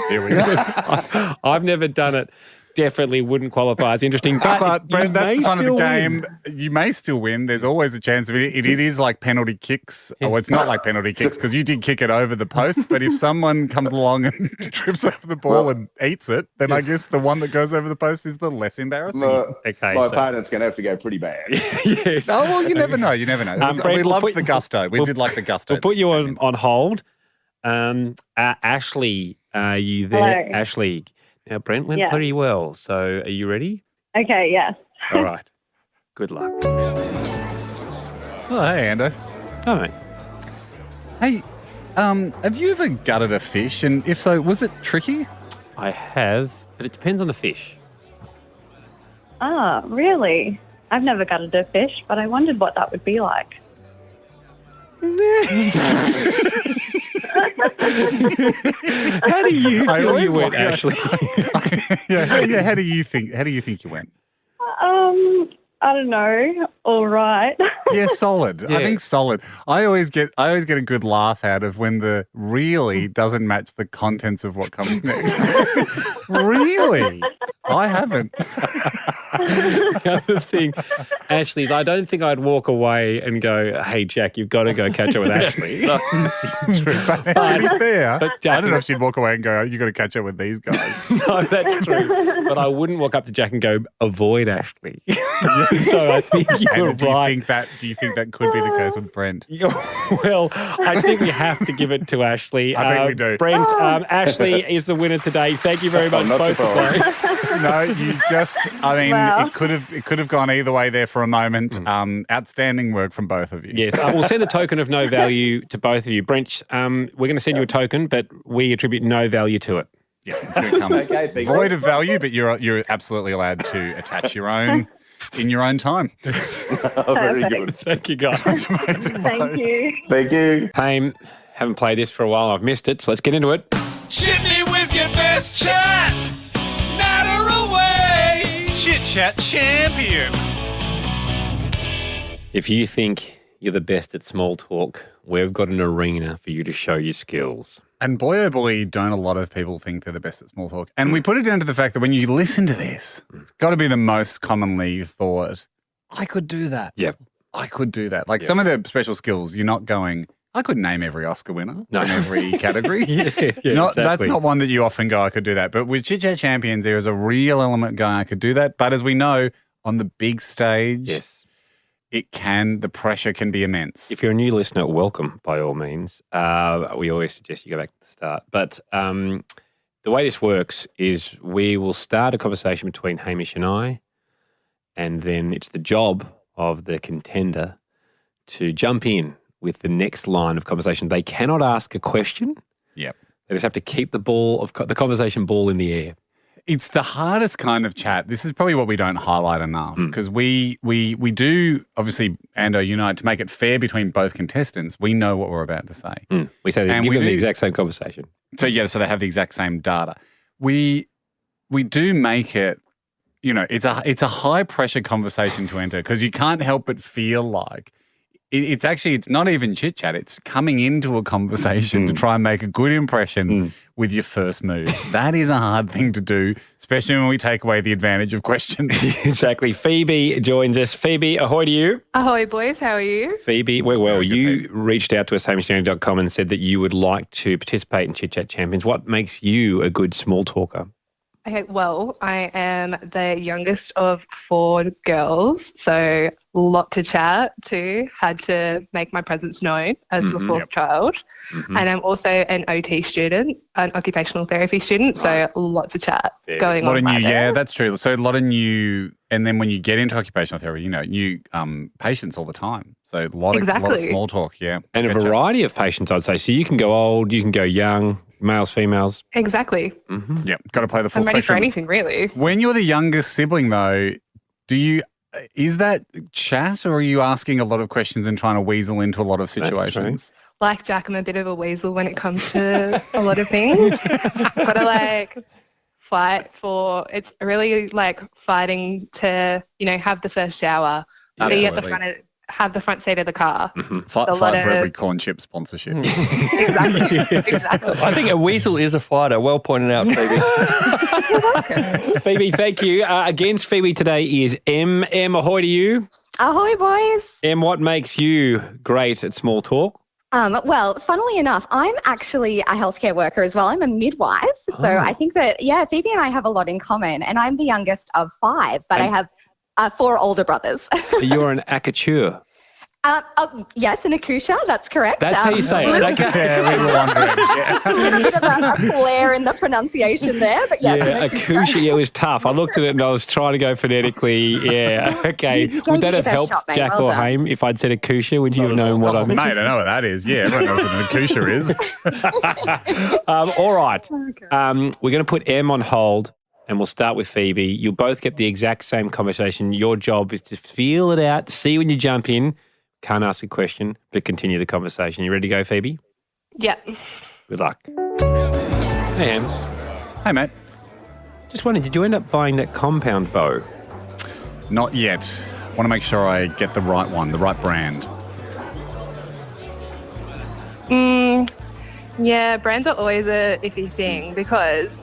Here we go. I've never done it. Definitely wouldn't qualify as interesting. But Brent, that's may kind of the still game. You may still win. There's always a chance of it. It is like penalty kicks. Oh, it's not like penalty kicks because you did kick it over the post. But if someone comes along and trips over the ball and eats it, then I guess the one that goes over the post is the less embarrassing. My opponent's going to have to go pretty bad. Yes. Oh, well, you never know. You never know. Brent, we loved the gusto. We did like the gusto. We'll put you on hold. Ashley, are you there? Hello. Ashley. Now, Brent went pretty well. So are you ready? Okay, yes. All right. Good luck. Oh, hey, Ando. All right. Hey, have you ever gutted a fish? And if so, was it tricky? I have, but it depends on the fish. Ah, really? I've never gutted a fish, but I wondered what that would be like. How do you feel you went, Ashley? yeah. How do you think you went? I don't know. All right. Yeah, solid. I think solid. I always get a good laugh out of when the really doesn't match the contents of what comes next. Really? I haven't. The other thing, Ashley, is I don't think I'd walk away and go, hey, Jack, you've got to go catch up with Ashley. True. But to be fair, Jack, I don't know if she'd walk away and go, you got to catch up with these guys. No, that's true. But I wouldn't walk up to Jack and go, avoid Ashley. So I think you're right. Do you think that could be the case with Brent? Well, I think we have to give it to Ashley. I think we do. Brent, Ashley is the winner today. Thank you very much both for playing. No, you just, it could have gone either way there for a moment. Outstanding work from both of you. Yes, we'll send a token of no value to both of you. Brent, we're going to send you a token, but we attribute no value to it. Yeah, it's going to come void of value, but you're absolutely allowed to attach your own in your own time. Very good. Thank you, guys. Thank you. Thank you. Haim, haven't played this for a while. I've missed it, so let's get into it. Chitney with your best chat. Natter away. Chit Chat Champion. If you think you're the best at small talk, we've got an arena for you to show your skills. And boy, oh boy, don't a lot of people think they're the best at small talk. And we put it down to the fact that when you listen to this, it's got to be the most commonly thought, I could do that. Yep. I could do that. Like some of the special skills, you're not going, I could name every Oscar winner in every category. Exactly. That's not one that you often go, I could do that. But with Chit Chat Champions, there is a real element going, I could do that. But as we know, on the big stage, the pressure can be immense. If you're a new listener, welcome by all means. We always suggest you go back to the start. But the way this works is we will start a conversation between Hamish and I, and then it's the job of the contender to jump in with the next line of conversation. They cannot ask a question. Yep. They just have to keep the conversation ball in the air. It's the hardest kind of chat. This is probably what we don't highlight enough because we do, obviously, Ando, you know, to make it fair between both contestants, we know what we're about to say. We say give them the exact same conversation. So they have the exact same data. We do make it, it's a high pressure conversation to enter because you can't help but feel like it's not even chit chat. It's coming into a conversation to try and make a good impression with your first move. That is a hard thing to do, especially when we take away the advantage of questions. Exactly. Phoebe joins us. Phoebe, ahoy to you. Ahoy, boys. How are you? Phoebe, well, you reached out to us, HamishAndy.com, and said that you would like to participate in Chit Chat Champions. What makes you a good small talker? Okay, well, I am the youngest of 4 girls, so a lot to chat to. Had to make my presence known as the 4th child. And I'm also an OT student, an occupational therapy student, so a lot to chat going on. Yeah, that's true. So a lot of new, and then when you get into occupational therapy, new patients all the time. So a lot of small talk, yeah. And a variety of patients, I'd say. So you can go old, you can go young. Males, females. Exactly. Yeah, got to play the full I'm ready spectrum. for anything, really. When you're the youngest sibling, though, is that chat or are you asking a lot of questions and trying to weasel into a lot of situations? Like Jack, I'm a bit of a weasel when it comes to a lot of things. Gotta fight for, it's really like fighting to, have the first shower, be at the front have the front seat of the car. Fight for every corn chip sponsorship. Exactly. I think a weasel is a fighter. Well pointed out, Phoebe. Phoebe, thank you. Against Phoebe today is M. M, ahoy to you. Ahoy, boys. M, what makes you great at small talk? Well, funnily enough, I'm actually a healthcare worker as well. I'm a midwife. So I think that, Phoebe and I have a lot in common. And I'm the youngest of 5, but I have 4 older brothers. You're an accoucheur. Yes, an accoucheur, that's correct. That's how you say it. Okay. We were wondering. A little bit of a flair in the pronunciation there, but yes. Accoucheur, it was tough. I looked at it and I was trying to go phonetically. Yeah, okay. Would that have helped Jack or Haim if I'd said accoucheur? Would you have known what I meant? Mate, I know what that is. Yeah, everyone knows what an accoucheur is. All right. We're going to put M on hold. And we'll start with Phoebe. You'll both get the exact same conversation. Your job is to feel it out, see when you jump in. Can't ask a question, but continue the conversation. You ready to go, Phoebe? Yep. Good luck. Hey, Em. Hey, mate. Just wondering, did you end up buying that compound bow? Not yet. Want to make sure I get the right one, the right brand. Yeah, brands are always a iffy thing because...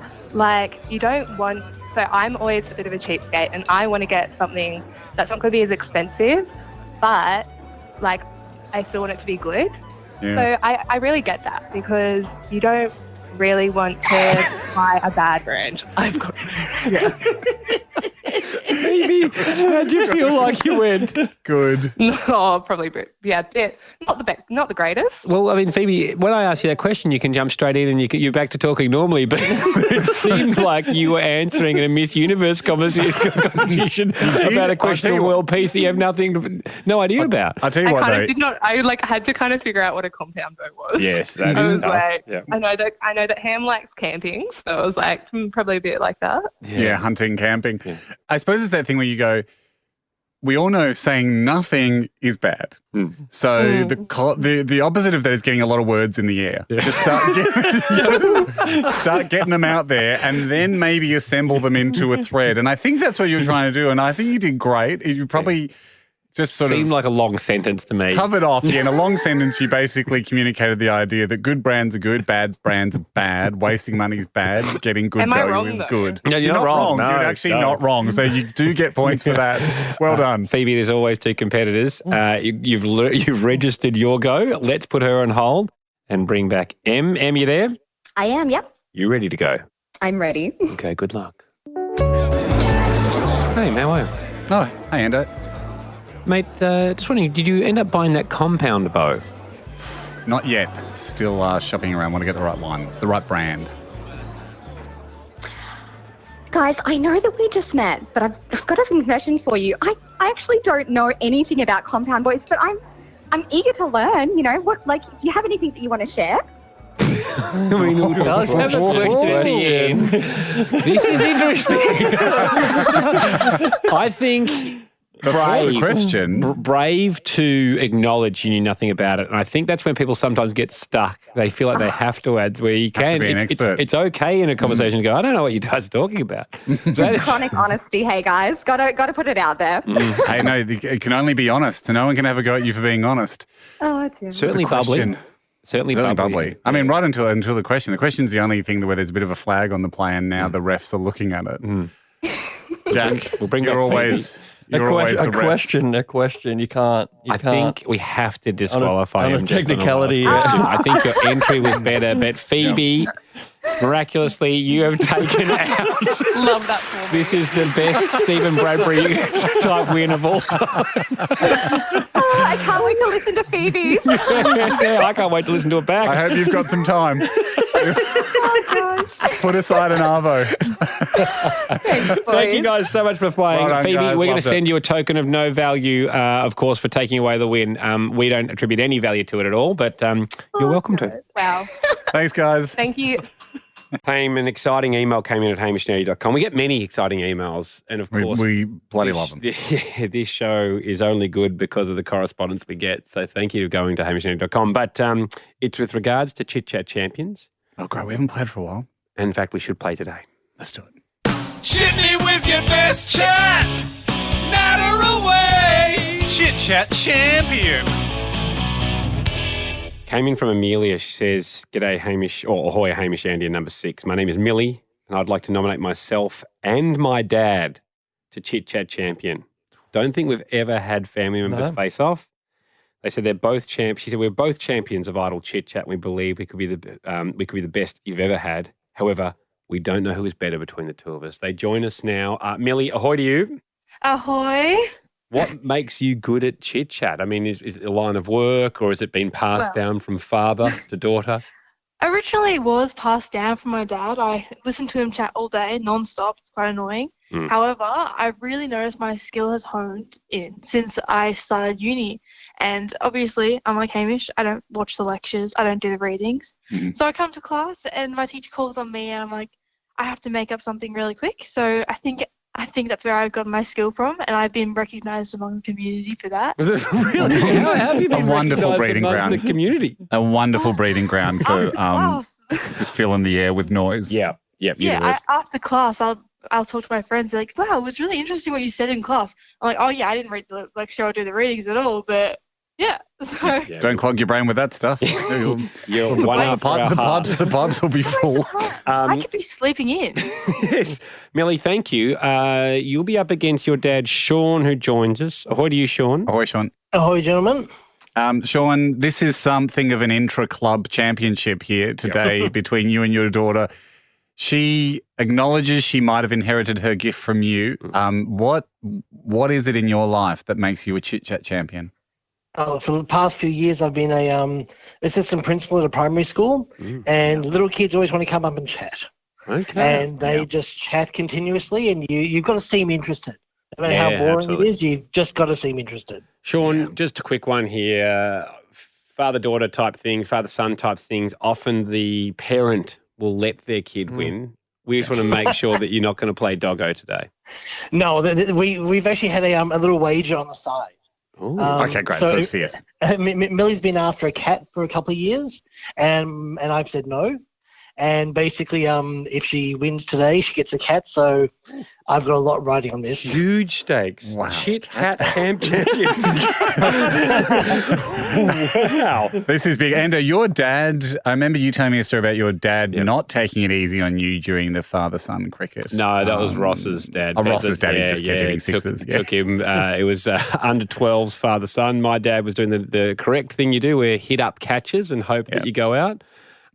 you don't want... So I'm always a bit of a cheapskate and I want to get something that's not going to be as expensive, but, I still want it to be good. Yeah. So I really get that because you don't really want to buy a bad brand. I've got... Yeah. Maybe. How'd you feel like you went? Good. No, probably, not the greatest. Well, I mean, Phoebe, when I ask you that question, you can jump straight in and you're back to talking normally, but it seemed like you were answering in a Miss Universe competition about a question of world peace that you have no idea about. I'll tell you what, I had to kind of figure out what a compound bow was. Yes, that is tough. I know that Ham likes camping, so I was like, probably a bit like that. Yeah, hunting, camping. Yeah. I suppose it's that thing where you go, we all know saying nothing is bad. So the opposite of that is getting a lot of words in the air. Yeah. Just start getting them out there and then maybe assemble them into a thread. And I think that's what you were trying to do. And I think you did great. You probably just seemed like a long sentence to me. Covered off. Yeah, in a long sentence, you basically communicated the idea that good brands are good, bad brands are bad, wasting money is bad, getting good value is good. No, you're not wrong. No, you're actually not wrong. So you do get points for that. Well done. Phoebe, there's always 2 competitors. You've registered your go. Let's put her on hold and bring back M. M, you there? I am, yep. You ready to go? I'm ready. Okay, good luck. Hey, how are you? Oh, hey, Ando. Mate, just wondering, did you end up buying that compound bow? Not yet. Still shopping around. Want to get the right one, the right brand. Guys, I know that we just met, but I've got a confession for you. I actually don't know anything about compound bows, but I'm eager to learn. Do you have anything that you want to share? I mean, it does have a question at the end. This is interesting. I think Before the question. Brave to acknowledge you knew nothing about it. And I think that's when people sometimes get stuck. They feel like they have to add where you can. be an expert. It's okay in a conversation to go, I don't know what you guys are talking about. Just chronic honesty, hey guys. Got to put it out there. Hey, no, it can only be honest. So no one can have a go at you for being honest. Oh, that's it. Certainly bubbly. Certainly bubbly. I mean, right until the question. The question's the only thing where there's a bit of a flag on the play, and now the refs are looking at it. Jack, we'll bring you're back always A the ref. question. You can't. I think we have to disqualify on a him. just technicality. on a question. I think your entry was better, but Phoebe, miraculously, you have taken out. Love that for me. This is the best Stephen Bradbury type win of all time. I can't wait to listen to Phoebe's. Yeah, I can't wait to listen to it back. I hope you've got some time. Oh, gosh. Put aside an arvo. Thank you guys so much for playing. Well done, Phoebe, guys. we're going to Loved it. send you a token of no value, of course, for taking away the win. We don't attribute any value to it at all, but you're welcome to. Wow. Thanks, guys. Thank you. Haim, an exciting email came in at hamishandy.com. We get many exciting emails, and of course, We bloody love them. Yeah, this show is only good because of the correspondence we get. So thank you for going to hamishandy.com. But it's with regards to Chit Chat Champions. Oh, great. We haven't played for a while. And in fact, we should play today. Let's do it. Chitney with your best chat. Natter away. Chit Chat Champion. Came in from Amelia. She says, G'day, Hamish, or ahoy, Hamish Andy, and number 6. My name is Millie, and I'd like to nominate myself and my dad to Chit Chat Champion. Don't think we've ever had family members face off. They said they're both champs. She said we're both champions of idle chit chat. We believe we could be the best you've ever had. However, we don't know who is better between the two of us. They join us now. Millie, ahoy to you. Ahoy. What makes you good at chit chat? I mean, is it a line of work, or has it been passed down from father to daughter? Originally, it was passed down from my dad. I listened to him chat all day, non-stop. It's quite annoying. However, I've really noticed my skill has honed in since I started uni. And obviously, unlike Hamish, I don't watch the lectures. I don't do the readings. So I come to class and my teacher calls on me and I'm like, I have to make up something really quick. So I think that's where I've got my skill from, and I've been recognised among the community for that. Really? How have you been A wonderful recognised breeding amongst ground. the community? A wonderful breeding ground for just filling the air with noise. Yeah. After class, I'll talk to my friends. They're like, wow, it was really interesting what you said in class. I'm like, oh yeah, I didn't read the lecture or do the readings at all, but yeah. So Don't clog your brain with that stuff. The pubs will be full. I could be sleeping in. Yes. Millie, thank you. You'll be up against your dad, Sean, who joins us. Ahoy to you, Sean. Ahoy, Sean. Ahoy, gentlemen. Sean, this is something of an intra-club championship here today between you and your daughter. She acknowledges she might have inherited her gift from you. What is it in your life that makes you a chit-chat champion? For the past few years, I've been a assistant principal at a primary school, and little kids always want to come up and chat. Okay. And they just chat continuously, and you've got to seem interested. No matter how boring it is, you've just got to seem interested. Sean, just a quick one here. Father-daughter type things, father-son type things, often the parent will let their kid win. We just want to make sure that you're not going to play doggo today. No, we've actually had a little wager on the side. Okay, great. So it's fierce. Millie's been after a cat for a couple of years, and I've said no. And basically, if she wins today, she gets a cat. So I've got a lot riding on this. Huge stakes. Wow. Chit Hat Ham Champions. Wow. This is big. Endo, your dad, I remember you telling me a story about your dad not taking it easy on you during the father-son cricket. No, that was Ross's dad. Oh, Ross's dad, he just kept hitting sixes. Took him, it was under 12's father-son. My dad was doing the correct thing you do, where hit up catches and hope that you go out.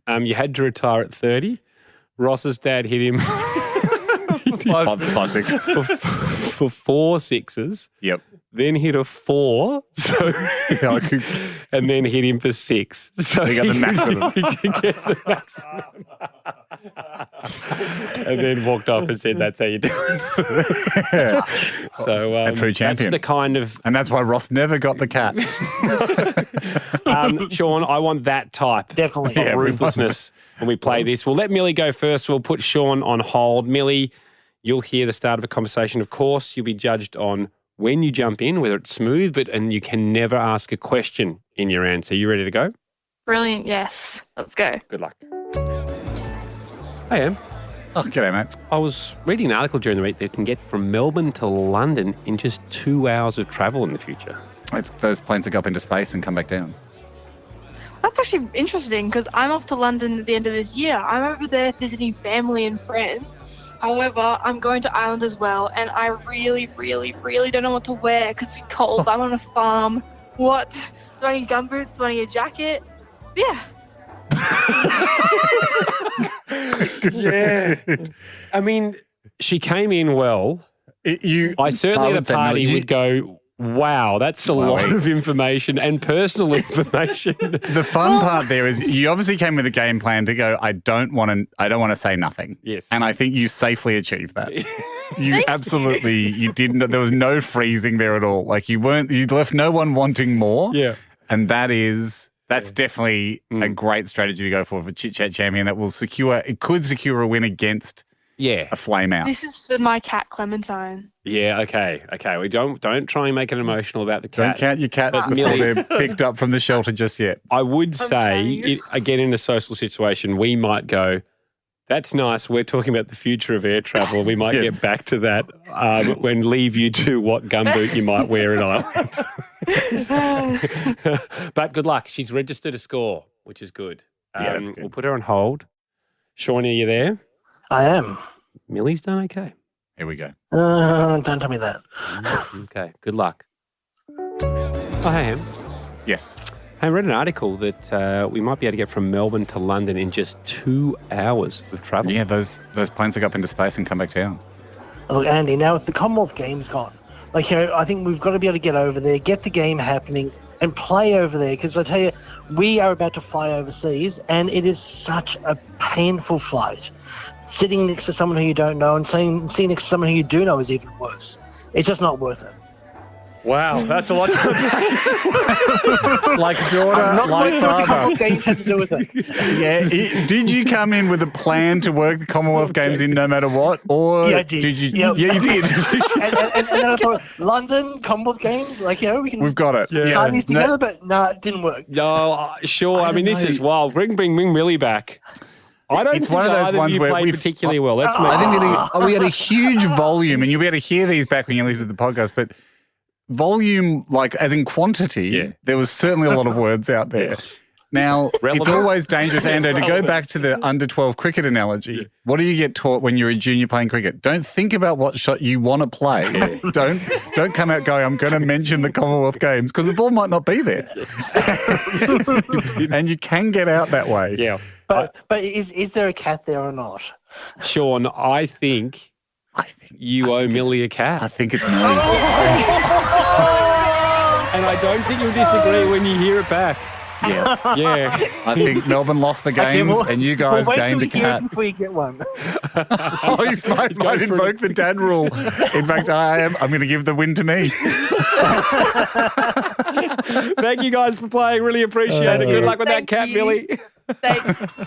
You had to retire at 30. Ross's dad hit him five sixes. for 4 sixes. Yep. Then hit a 4, and then hit him for 6. So he got the maximum. He could get the maximum. And then walked off and said, "That's how you do it." So a true champion. That's the kind of, and that's why Ross never got the cat. Sean, I want that type of ruthlessness when we play this. We'll let Millie go first. We'll put Sean on hold. Millie, you'll hear the start of a conversation. Of course, you'll be judged on when you jump in, whether it's smooth, and you can never ask a question in your answer. You ready to go? Brilliant, yes. Let's go. Good luck. Hey, Em. Oh, g'day, mate. I was reading an article during the week that you can get from Melbourne to London in just 2 hours of travel in the future. It's those planes that go up into space and come back down. That's actually interesting because I'm off to London at the end of this year. I'm over there visiting family and friends. However, I'm going to Ireland as well, and I really, really, really don't know what to wear because it's cold. I'm on a farm. What? Do I need gumboots? Do I need a jacket? Yeah. Yeah. I mean, she came in well. I certainly at a party would go, wow, that's a lot of information and personal information. The fun part there is you obviously came with a game plan to go, I don't want to say nothing. Yes. And I think you safely achieved that. You didn't, there was no freezing there at all. Like you left no one wanting more. Yeah. And that's definitely a great strategy to go for Chit Chat Champion that could secure a win against a flame out. This is for my cat, Clementine. Yeah, okay. We don't try and make it emotional about the cat. Don't count your cats before they're picked up from the shelter just yet. I would say, again, in a social situation, we might go, that's nice. We're talking about the future of air travel. We might get back to that and leave you to what gumboot you might wear in Ireland. But good luck. She's registered a score, which is good. That's good. We'll put her on hold. Sean, are you there? I am. Millie's done okay. Here we go. Don't tell me that. Okay, good luck. Oh, hey, Ham. Yes. I read an article that we might be able to get from Melbourne to London in just 2 hours of travel. Yeah, those planes that go up into space and come back down. Look, Andy, now with the Commonwealth Games gone, I think we've got to be able to get over there, get the game happening, and play over there. Because I tell you, we are about to fly overseas, and it is such a painful flight. Sitting next to someone who you don't know and sitting next to someone who you do know is even worse. It's just not worth it. Wow, that's a lot. Like daughter, like father. Games had to do with it. Yeah. Did you come in with a plan to work the Commonwealth Games in no matter what, or I did. did you? Yep. Yeah, you did. and then I thought, London Commonwealth Games, we've got it. tie these together, but no, it didn't work. No, sure. I mean, this is wild. Bring Millie back. I don't think one of those either ones of you where played particularly well. Let's make I think we had a huge volume, and you'll be able to hear these back when you listen to the podcast, but volume, like as in quantity, there was certainly a lot of words out there. Now, it's always dangerous, Ando, to go back to the under-12 cricket analogy. What do you get taught when you're a junior playing cricket? Don't think about what shot you want to play. Don't come out going, I'm going to mention the Commonwealth Games, because the ball might not be there. And you can get out that way. Yeah. But is there a cat there or not? Sean, I think you owe Millie a cat. I think it's Millie's. And I don't think you'll disagree when you hear it back. Yeah. I think Melbourne lost the games and you guys gained a cat. Before you get one. He might invoke the dad rule. In fact, I'm going to give the win to me. Thank you guys for playing. Really appreciate it. Good luck with that cat, Millie. Thanks.